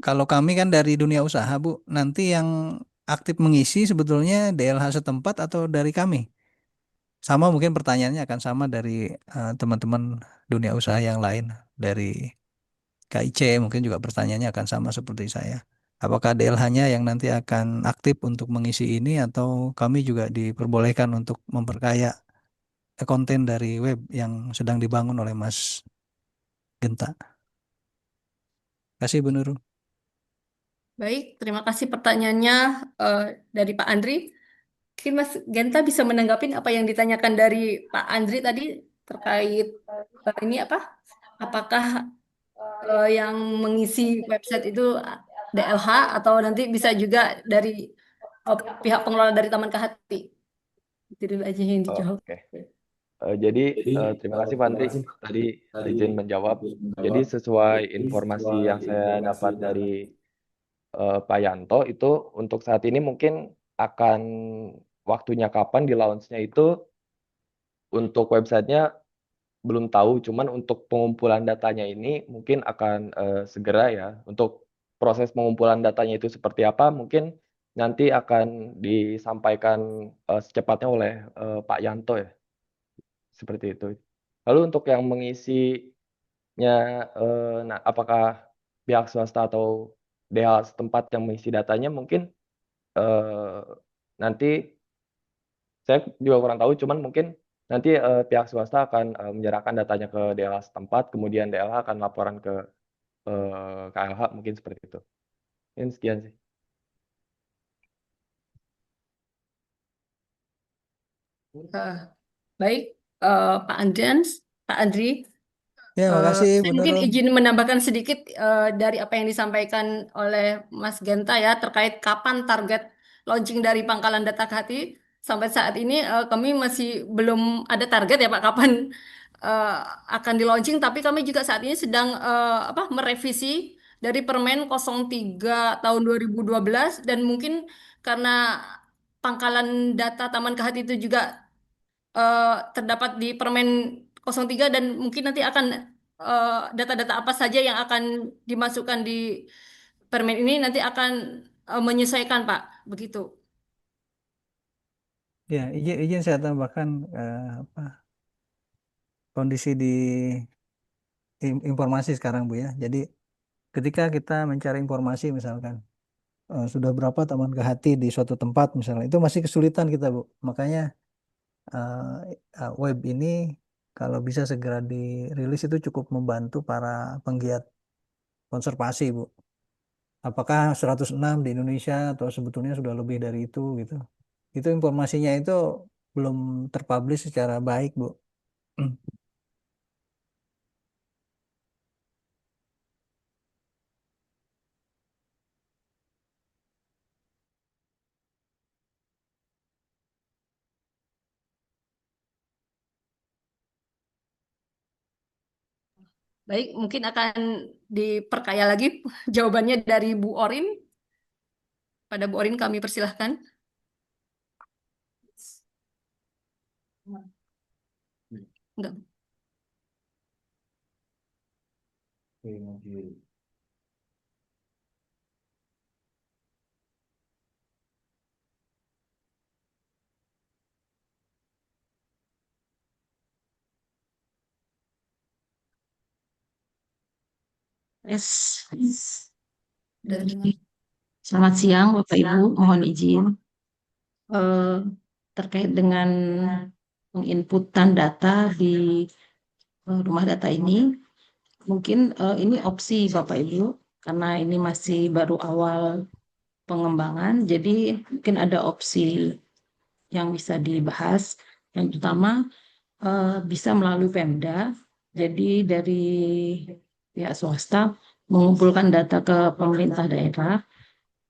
kalau kami kan dari dunia usaha Bu, nanti yang aktif mengisi sebetulnya DLH setempat atau dari kami? Sama mungkin pertanyaannya akan sama dari teman-teman dunia usaha yang lain, dari KIC mungkin juga pertanyaannya akan sama seperti saya. Apakah DLH-nya yang nanti akan aktif untuk mengisi ini atau kami juga diperbolehkan untuk memperkaya konten dari web yang sedang dibangun oleh Mas Genta? Kasih Bu Nurul. Baik, terima kasih pertanyaannya eh, dari Pak Andri. Mungkin Mas Genta bisa menanggapi apa yang ditanyakan dari Pak Andri tadi terkait ini apa? Apakah yang mengisi website itu DLH atau nanti bisa juga dari eh, pihak pengelola dari Taman Kehati? Itu dulu aja yang dijawab. Oke. Jadi terima kasih Pak Andri tadi izin menjawab. Jadi sesuai informasi yang saya dapat dari Pak Yanto itu untuk saat ini mungkin akan waktunya kapan di launch-nya itu untuk websitenya belum tahu, cuman untuk pengumpulan datanya ini mungkin akan segera ya. Untuk proses pengumpulan datanya itu seperti apa mungkin nanti akan disampaikan secepatnya oleh Pak Yanto ya, seperti itu. Lalu untuk yang mengisinya, nah apakah pihak swasta atau DH setempat yang mengisi datanya mungkin eh, nanti saya juga kurang tahu, cuman mungkin nanti pihak swasta akan menyerahkan datanya ke DLH setempat, kemudian DLH akan laporan ke KLH, mungkin seperti itu. Ini sekian sih. Eh, Baik, Pak Andrians, Pak Andri, Ya, makasih Bu saya mungkin Nurul. izin menambahkan sedikit dari apa yang disampaikan oleh Mas Genta ya terkait kapan target launching dari Pangkalan Data Kehati. Sampai saat ini kami masih belum ada target ya Pak kapan eh, akan di launching, tapi kami juga saat ini sedang apa merevisi dari Permen 03 tahun 2012 dan mungkin karena Pangkalan Data Taman Kehati itu juga eh, terdapat di Permen 03 dan mungkin nanti akan data-data apa saja yang akan dimasukkan di permen ini nanti akan menyesuaikan Pak, begitu. Ya, izin saya tambahkan apa kondisi di informasi sekarang Bu ya. Jadi ketika kita mencari informasi misalkan sudah berapa taman kehati di suatu tempat misalnya itu masih kesulitan kita Bu. Makanya web ini kalau bisa segera dirilis itu cukup membantu para penggiat konservasi Bu. Apakah 106 di Indonesia atau sebetulnya sudah lebih dari itu gitu. Itu informasinya itu belum terpublish secara baik Bu. Baik, mungkin akan diperkaya lagi jawabannya dari Bu Orin. Pada Bu Orin kami persilahkan. Enggak. Yes. Selamat siang Bapak Ibu, mohon izin eh, terkait dengan penginputan data di rumah data ini. Mungkin ini opsi Bapak Ibu karena ini masih baru awal pengembangan, jadi mungkin ada opsi yang bisa dibahas. Yang pertama bisa melalui Pemda. Jadi dari pihak swasta mengumpulkan data ke pemerintah daerah.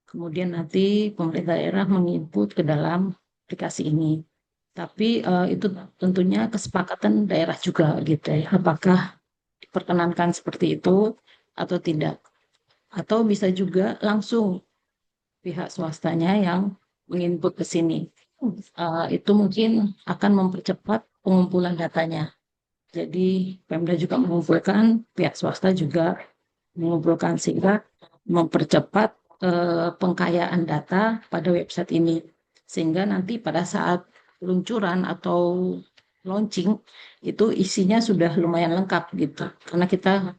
Kemudian nanti pemerintah daerah menginput ke dalam aplikasi ini. Tapi itu tentunya kesepakatan daerah juga gitu ya. Apakah diperkenankan seperti itu atau tidak? Atau bisa juga langsung pihak swastanya yang menginput ke sini. Itu mungkin akan mempercepat pengumpulan datanya. Jadi Pemda juga mengumpulkan, pihak swasta juga mengumpulkan sehingga mempercepat pengkayaan data pada website ini. Sehingga nanti pada saat peluncuran atau launching itu isinya sudah lumayan lengkap gitu. Karena kita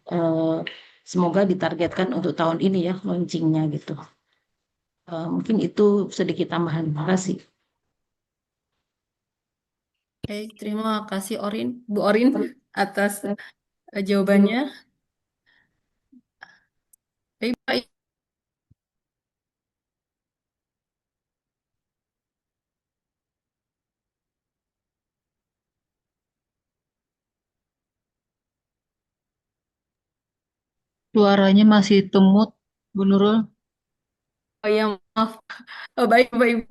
semoga ditargetkan untuk tahun ini ya launchingnya gitu. Mungkin itu sedikit tambahan. Terima kasih. Oke, terima kasih Orin, Bu Orin atas jawabannya. Baik, Pak. Suaranya masih temut, Bu Nurul. Oh ya, maaf. Baik, Bapak Ibu.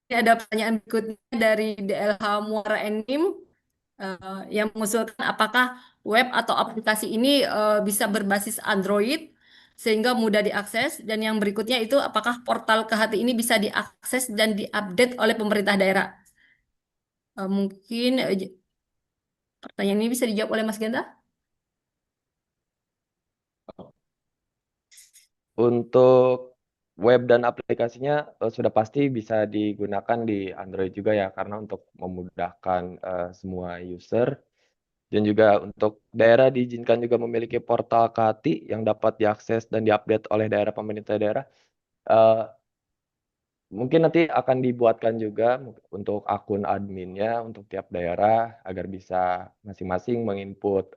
Ini ada pertanyaan berikutnya dari DLH Muara Enim yang mengusulkan apakah web atau aplikasi ini bisa berbasis Android sehingga mudah diakses, dan yang berikutnya itu apakah portal Kehati ini bisa diakses dan diupdate oleh pemerintah daerah. Mungkin pertanyaan ini bisa dijawab oleh Mas Genta. Untuk web dan aplikasinya sudah pasti bisa digunakan di Android juga ya, karena untuk memudahkan semua user. Dan juga untuk daerah diizinkan juga memiliki portal Kehati yang dapat diakses dan diupdate oleh daerah pemerintah daerah. Eh, Mungkin nanti akan dibuatkan juga untuk akun adminnya untuk tiap daerah agar bisa masing-masing menginput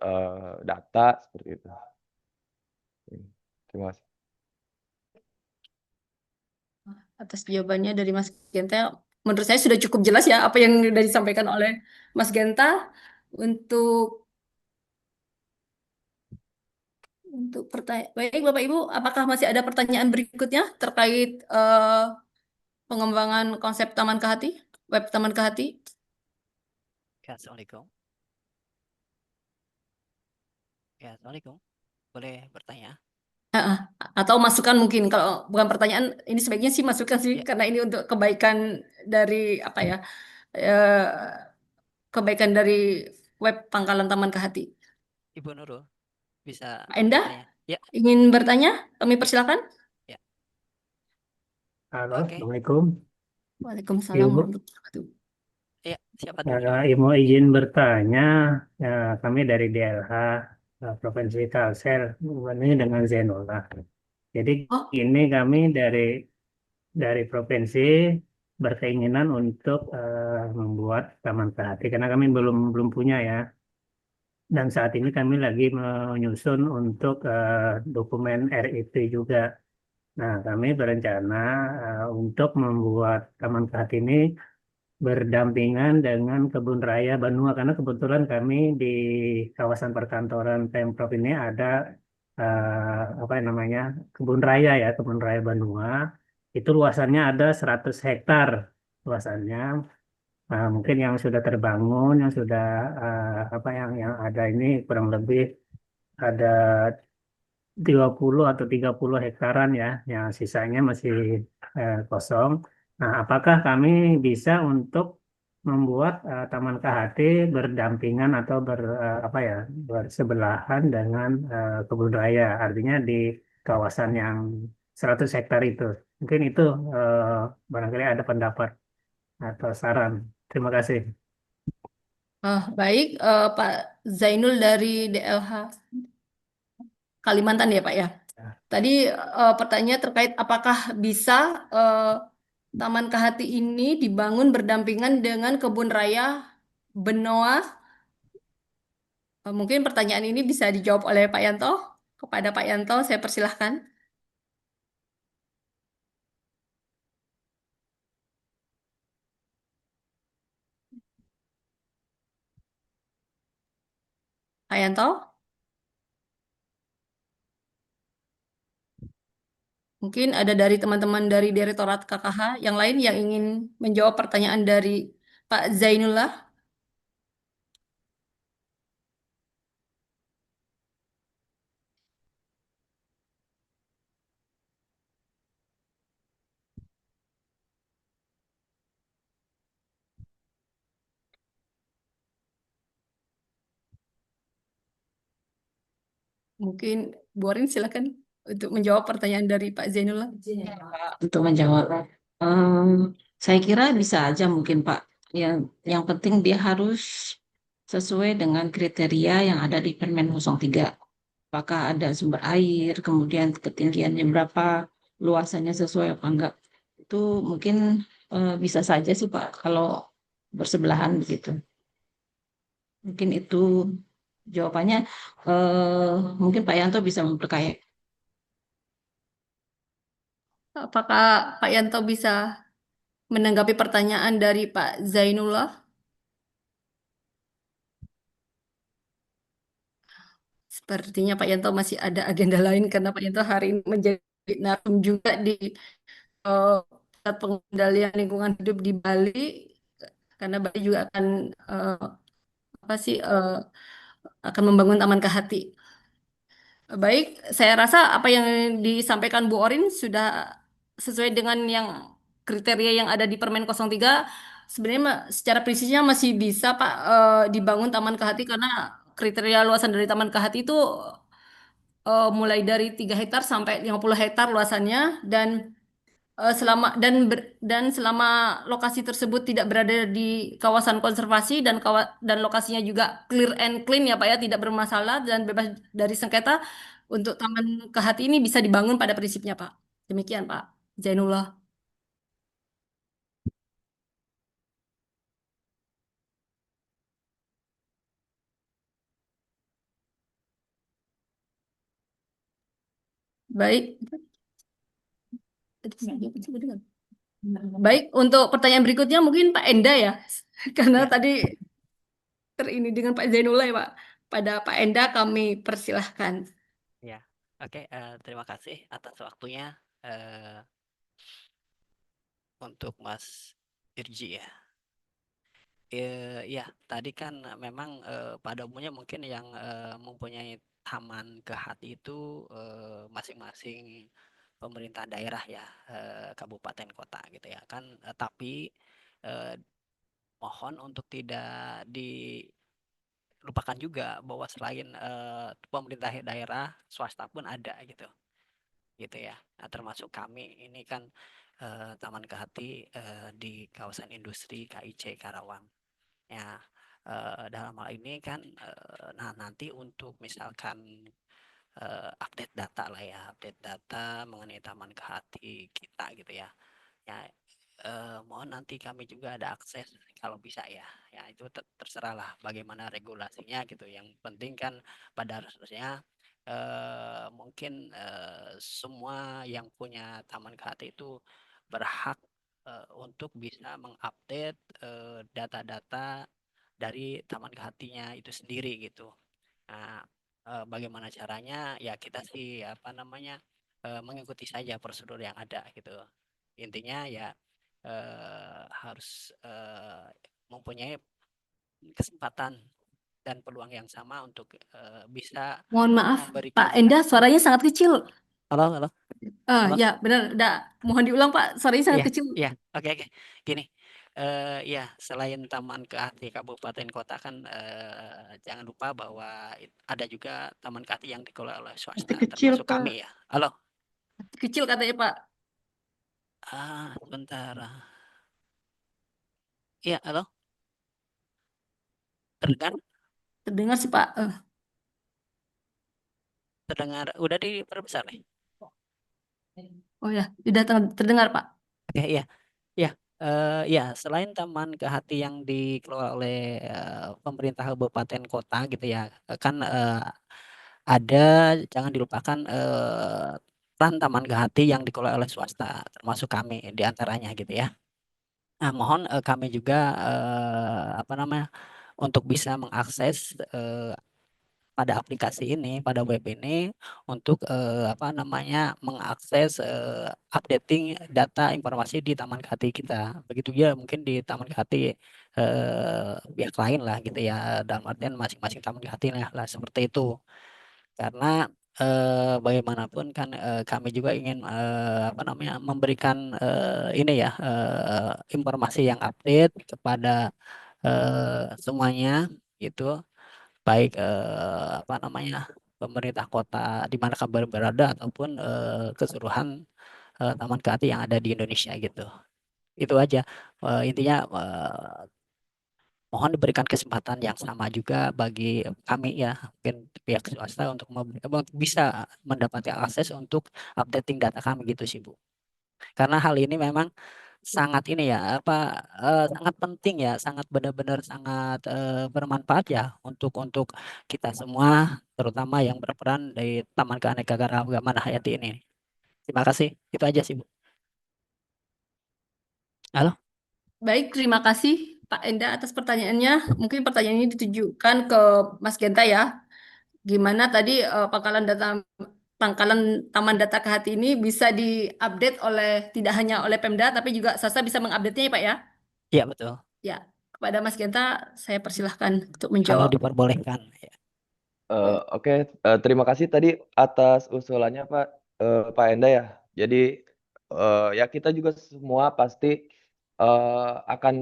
data seperti itu. Terima kasih. Atas jawabannya dari Mas Genta, menurut saya sudah cukup jelas ya apa yang sudah disampaikan oleh Mas Genta. Untuk pertanyaan, baik Bapak Ibu, apakah masih ada pertanyaan berikutnya terkait pengembangan konsep Taman Kehati, web Taman Kehati? Ya, Assalamualaikum. Ya, Assalamualaikum. Boleh bertanya? Atau masukan mungkin, kalau bukan pertanyaan, ini sebaiknya sih masukan sih, Ya. karena ini untuk kebaikan dari apa ya, eh, kebaikan dari web Pangkalan Taman Kehati. Ibu Nurul, bisa Pak Endah, bertanya? Ya, ingin bertanya? Kami persilakan. ya. Halo, Oke. Assalamualaikum. Waalaikumsalam Ibu, warahmatullahi wabarakatuh. Ya, siapa dulu? Ibu izin bertanya, kami dari DLH Provinsi Kalsel, ini dengan Zainullah. Jadi Oh, ini kami dari provinsi berkeinginan untuk membuat Taman Kehati karena kami belum punya ya. Dan saat ini kami lagi menyusun untuk dokumen RIP juga. Nah, kami berencana untuk membuat Taman Kehati ini berdampingan dengan Kebun Raya Banua karena kebetulan kami di kawasan perkantoran Pemprov ini ada apa namanya kebun raya ya, Kebun Raya Banua. Itu luasannya ada 100 hektar luasannya. Mungkin yang sudah terbangun, yang sudah apa yang ada ini kurang lebih ada 20 atau 30 hektaran ya, yang sisanya masih kosong. Nah, apakah kami bisa untuk membuat Taman KHT berdampingan atau apa ya, bersebelahan dengan kebun raya, artinya di kawasan yang 100 hektar itu. Mungkin itu eh, barangkali ada pendapat atau saran. Terima kasih. baik, Pak Zainul dari DLH Kalimantan ya Pak ya. Tadi pertanyaan terkait apakah bisa eh, Taman Kehati ini dibangun berdampingan dengan kebun raya Benoa. Mungkin pertanyaan ini bisa dijawab oleh Pak Yanto. Kepada Pak Yanto, saya persilahkan. Pak Yanto, mungkin ada dari teman-teman dari Direktorat KKH yang lain yang ingin menjawab pertanyaan dari Pak Zainullah. Mungkin Bu Orin silakan untuk menjawab pertanyaan dari Pak Zainullah. Pak, untuk menjawab. Em, saya kira bisa aja mungkin Pak. Yang penting dia harus sesuai dengan kriteria yang ada di Permen 03. Apakah ada sumber air, kemudian ketinggiannya berapa, luasannya sesuai apa enggak. Itu mungkin bisa saja sih Pak kalau bersebelahan begitu. Mungkin itu jawabannya. Mungkin Pak Yanto bisa memperkaya. Apakah Pak Yanto bisa menanggapi pertanyaan dari Pak Zainullah? Sepertinya Pak Yanto masih ada agenda lain karena Pak Yanto hari ini menjadi narsum juga di eh, pusat pengendalian lingkungan hidup di Bali, karena Bali juga akan eh, apa sih akan membangun Taman Kehati. Baik, saya rasa apa yang disampaikan Bu Orin sudah sesuai dengan yang kriteria yang ada di Permen 03. Sebenarnya secara presisnya masih bisa Pak dibangun Taman Kehati karena kriteria luasan dari Taman Kehati itu mulai dari 3 hektar sampai 50 hektar luasannya, dan dan selama lokasi tersebut tidak berada di kawasan konservasi dan lokasinya juga clear and clean ya Pak ya, tidak bermasalah dan bebas dari sengketa, untuk Taman Kehati ini bisa dibangun pada prinsipnya Pak. Demikian Pak Zainullah. Baik. Baik, untuk pertanyaan berikutnya mungkin Pak Enda ya. Karena Ya, tadi terini dengan Pak Zainullah ya Pak. Pada Pak Enda kami persilahkan. ya. Oke, terima kasih atas waktunya untuk Mas Irji ya. Ya, tadi kan memang pada umumnya mungkin yang mempunyai taman kehati itu masing-masing pemerintah daerah ya, kabupaten kota gitu ya kan. Tapi eh, mohon untuk tidak dilupakan juga bahwa selain pemerintah daerah, swasta pun ada gitu ya. Nah, termasuk kami ini kan Taman Kehati di kawasan industri KIC Karawang. Ya, dalam hal ini kan, nah nanti untuk misalkan update data lah ya, update data mengenai Taman Kehati kita gitu ya. Ya, mohon nanti kami juga ada akses kalau bisa ya. Ya itu terserah lah bagaimana regulasinya gitu. Yang penting kan pada harusnya mungkin semua yang punya Taman Kehati itu berhak untuk bisa mengupdate data-data dari Taman Kehatinya itu sendiri gitu. Nah, bagaimana caranya? Ya kita sih apa namanya mengikuti saja prosedur yang ada gitu. Intinya ya harus mempunyai kesempatan dan peluang yang sama untuk bisa Mohon maaf, memberikan Pak Enda suaranya sangat kecil. halo halo halo Ya benar, mohon diulang Pak, suaranya sangat iya kecil. iya oke oke gini, ya selain Taman Kehati kabupaten kota kan jangan lupa bahwa ada juga Taman Kehati yang dikelola oleh swasta Kecil termasuk Pak, kami ya. Halo, kecil katanya Pak. sebentar. Iya, halo, terdengar Terdengar sih Pak. terdengar udah diperbesar nih. Oh ya, sudah terdengar Pak. Oke, iya. Ya, ya selain Taman Kehati yang dikelola oleh pemerintah kabupaten kota gitu ya, kan ada jangan dilupakan peran Taman Kehati yang dikelola oleh swasta, termasuk kami di antaranya gitu ya. Nah, mohon kami juga apa namanya untuk bisa mengakses pada aplikasi ini, pada web ini untuk apa namanya mengakses updating data informasi di Taman Kehati kita. Begitu ya mungkin di Taman Kehati pihak lain lah gitu ya. Dalam artian masing-masing Taman Kehati lah seperti itu. Karena bagaimanapun kan kami juga ingin apa namanya memberikan ini ya informasi yang update kepada semuanya gitu, baik apa namanya pemerintah kota di mana kabar berada ataupun keseluruhan Taman Kehati yang ada di Indonesia gitu. Itu aja. Intinya mohon diberikan kesempatan yang sama juga bagi kami ya, mungkin pihak swasta untuk bisa mendapatkan akses untuk updating data kami gitu sih Bu. Karena hal ini memang sangat ini ya apa sangat penting ya, sangat benar-benar sangat bermanfaat ya untuk kita semua, terutama yang berperan di Taman Keanekaragaman Hayati ini. Terima kasih, itu aja sih Bu. Halo? Baik, terima kasih Pak Enda atas pertanyaannya. Mungkin pertanyaan ini ditujukan ke Mas Genta ya. Gimana tadi pangkalan Taman Data Kehati ini bisa diupdate oleh tidak hanya oleh Pemda tapi juga Sasa bisa mengupdate-nya ya Pak ya? Iya, betul. Ya, kepada Mas Genta saya persilahkan untuk Kalau menjawab. diperbolehkan. Ya. Oke, terima kasih tadi atas usulannya Pak Enda ya. Jadi ya kita juga semua pasti akan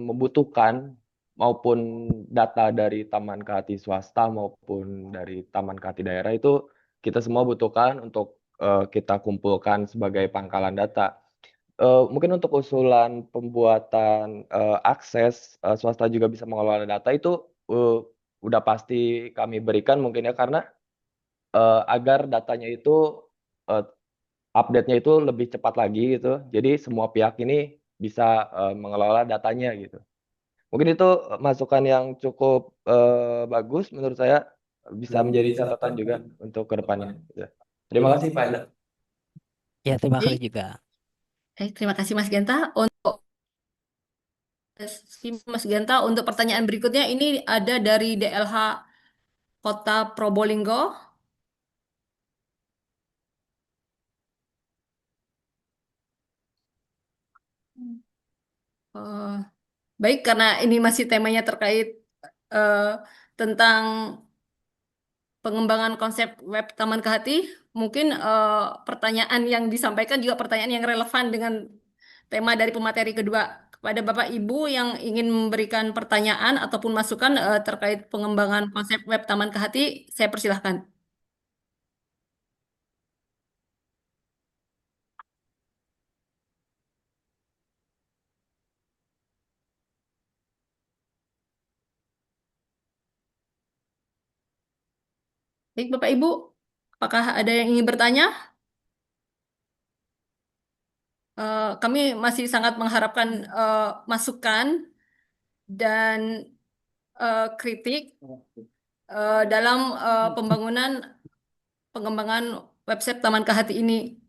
membutuhkan maupun data dari Taman Kehati swasta maupun dari Taman Kehati daerah itu kita semua butuhkan untuk kita kumpulkan sebagai pangkalan data. Mungkin untuk usulan pembuatan akses swasta juga bisa mengelola data itu udah pasti kami berikan mungkin ya karena agar datanya itu eh, update-nya itu lebih cepat lagi gitu. Jadi semua pihak ini bisa mengelola datanya gitu. Mungkin itu masukan yang cukup bagus menurut saya bisa menjadi catatan juga untuk kedepannya. Ya. Terima kasih Pak Enda. Ya, terima kasih Baik, juga. terima kasih Mas Genta. Untuk Mas Genta, untuk pertanyaan berikutnya ini ada dari DLH Kota Probolinggo. Eh, Baik, karena ini masih temanya terkait eh, tentang pengembangan konsep web Taman Kehati, mungkin pertanyaan yang disampaikan juga pertanyaan yang relevan dengan tema dari pemateri kedua. Kepada Bapak Ibu yang ingin memberikan pertanyaan ataupun masukan terkait pengembangan konsep web Taman Kehati, saya persilahkan. Baik, Bapak Ibu, apakah ada yang ingin bertanya? Kami masih sangat mengharapkan masukan dan kritik dalam pembangunan pengembangan website Taman Kehati ini.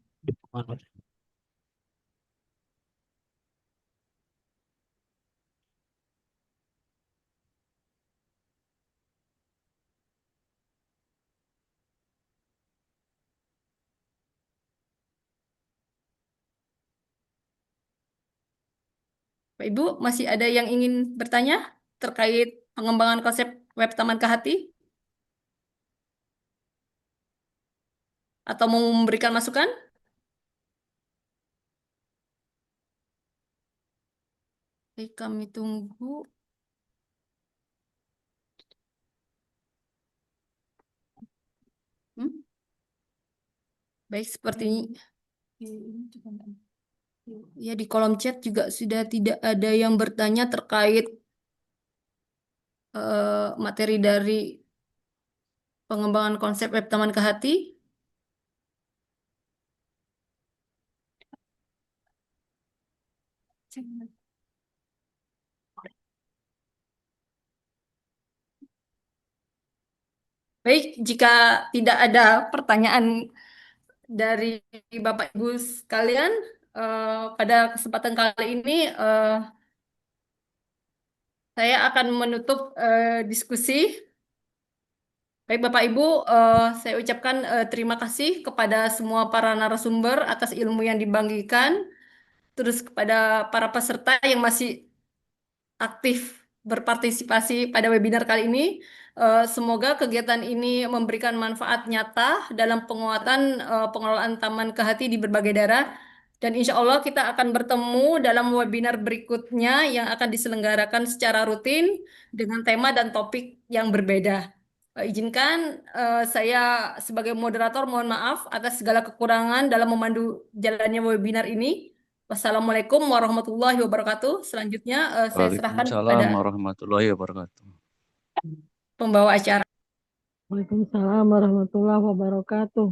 Pak Ibu, masih ada yang ingin bertanya terkait pengembangan konsep web Taman Kehati? Atau mau memberikan masukan? Baik, kami tunggu. Hmm? Baik, seperti ya di kolom chat juga sudah tidak ada yang bertanya terkait materi dari pengembangan konsep web Taman Kehati. Baik, jika tidak ada pertanyaan dari Bapak Ibu sekalian, pada kesempatan kali ini saya akan menutup diskusi. Baik Bapak Ibu, saya ucapkan terima kasih kepada semua para narasumber atas ilmu yang dibagikan, terus kepada para peserta yang masih aktif berpartisipasi pada webinar kali ini. Semoga kegiatan ini memberikan manfaat nyata dalam penguatan pengelolaan Taman Kehati di berbagai daerah. Dan insya Allah kita akan bertemu dalam webinar berikutnya yang akan diselenggarakan secara rutin dengan tema dan topik yang berbeda. Izinkan saya sebagai moderator mohon maaf atas segala kekurangan dalam memandu jalannya webinar ini. Wassalamualaikum warahmatullahi wabarakatuh. Selanjutnya saya serahkan kepada Waalaikumsalam warahmatullahi wabarakatuh. pembawa acara. Waalaikumsalam warahmatullahi wabarakatuh.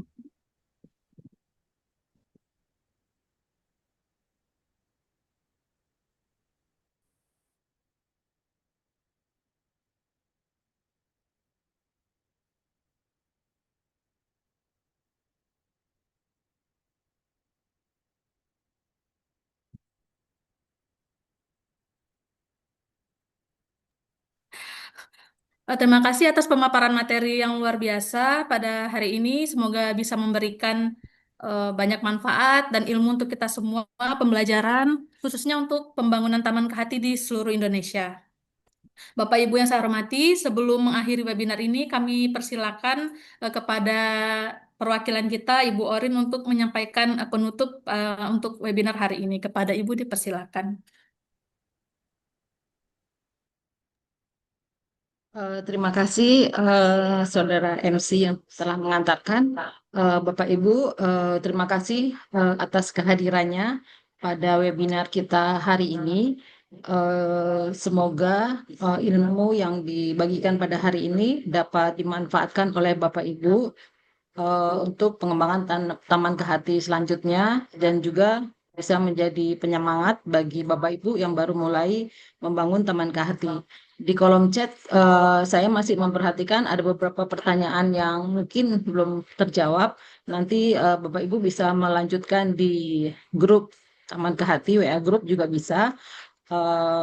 Terima kasih atas pemaparan materi yang luar biasa pada hari ini. Semoga bisa memberikan banyak manfaat dan ilmu untuk kita semua, pembelajaran, khususnya untuk pembangunan Taman Kehati di seluruh Indonesia. Bapak Ibu yang saya hormati, sebelum mengakhiri webinar ini, kami persilakan kepada perwakilan kita, Ibu Orin, untuk menyampaikan penutup untuk webinar hari ini. Kepada Ibu dipersilakan. Terima kasih Saudara MC yang telah mengantarkan. Bapak Ibu, terima kasih atas kehadirannya pada webinar kita hari ini. Semoga ilmu yang dibagikan pada hari ini dapat dimanfaatkan oleh Bapak Ibu untuk pengembangan Taman Kehati selanjutnya dan juga bisa menjadi penyemangat bagi Bapak Ibu yang baru mulai membangun Taman Kehati. Di kolom chat saya masih memperhatikan ada beberapa pertanyaan yang mungkin belum terjawab. Nanti Bapak Ibu bisa melanjutkan di grup Taman Kehati, WA grup juga bisa.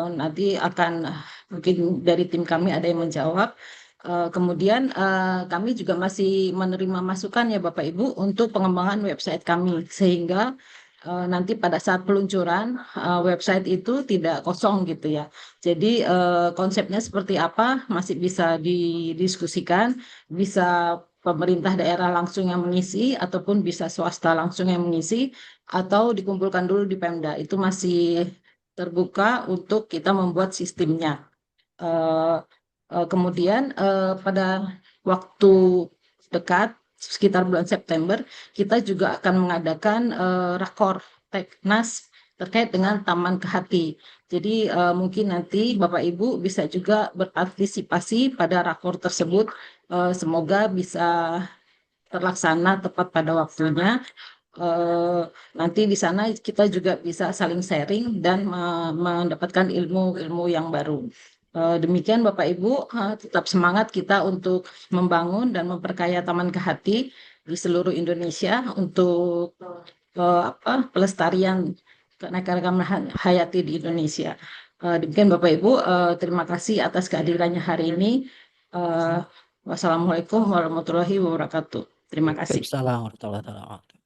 Nanti akan mungkin dari tim kami ada yang menjawab. Kemudian kami juga masih menerima masukan ya Bapak Ibu untuk pengembangan website kami sehingga nanti pada saat peluncuran website itu tidak kosong gitu ya. Jadi konsepnya seperti apa masih bisa didiskusikan, bisa pemerintah daerah langsung yang mengisi ataupun bisa swasta langsung yang mengisi atau dikumpulkan dulu di Pemda. Itu masih terbuka untuk kita membuat sistemnya. Eh, Kemudian pada waktu dekat sekitar bulan September kita juga akan mengadakan rakor Teknas terkait dengan Taman Kehati. Jadi mungkin nanti Bapak Ibu bisa juga berpartisipasi pada rakor tersebut. Semoga bisa terlaksana tepat pada waktunya. Nanti di sana kita juga bisa saling sharing dan mendapatkan ilmu-ilmu yang baru. Demikian Bapak Ibu, tetap semangat kita untuk membangun dan memperkaya Taman Kehati di seluruh Indonesia untuk pelestarian keanekaragaman hayati di Indonesia. Demikian Bapak Ibu, terima kasih atas kehadirannya hari ini. Wassalamualaikum warahmatullahi wabarakatuh. Terima kasih. Waalaikumsalam warahmatullahi wabarakatuh.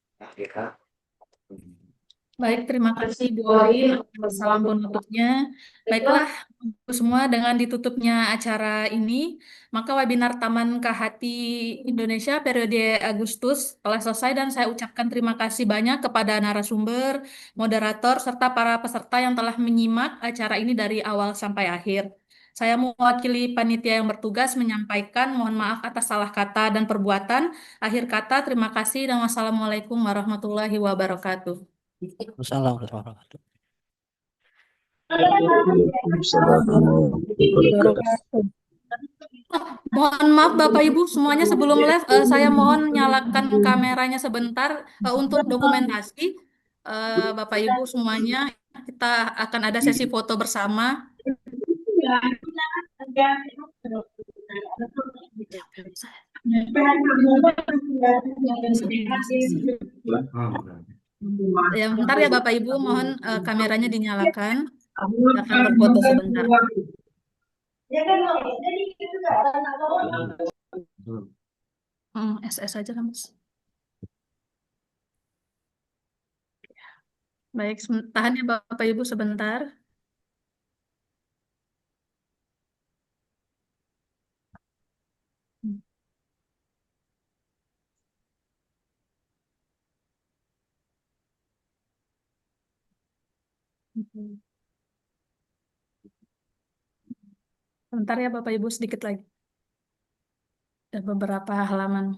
Baik, terima kasih Bu Orin. Salam penutupnya. Baiklah, Ibu semua dengan ditutupnya acara ini, maka webinar Taman Kehati Indonesia periode Agustus telah selesai dan saya ucapkan terima kasih banyak kepada narasumber, moderator, serta para peserta yang telah menyimak acara ini dari awal sampai akhir. Saya mewakili panitia yang bertugas menyampaikan mohon maaf atas salah kata dan perbuatan. Akhir kata, terima kasih dan wassalamualaikum warahmatullahi wabarakatuh. Waalaikumsalam warahmatullahi wabarakatuh. Mohon maaf Bapak Ibu semuanya sebelum live saya mohon nyalakan kameranya sebentar untuk dokumentasi. Bapak Ibu semuanya kita akan ada sesi foto bersama. Ya, bentar ya Bapak Ibu, mohon kameranya dinyalakan. Akan berfoto sebentar. SS aja lah, Mas. Baik, tahan ya Bapak Ibu sebentar. Sebentar ya Bapak Ibu, sedikit lagi. Ada beberapa halaman.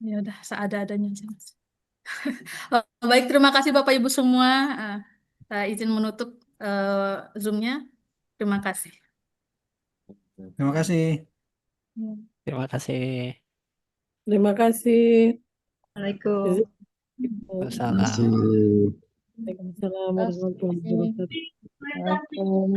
Ya udah, seada-adanya aja, Mas. Baik, terima kasih Bapak Ibu semua. Saya izin menutup Zoom-nya. Terima kasih. Terima kasih. Terima kasih. Terima kasih. Assalamualaikum. Waalaikumsalam. Waalaikumsalam warahmatullahi wabarakatuh. Waalaikumsalam.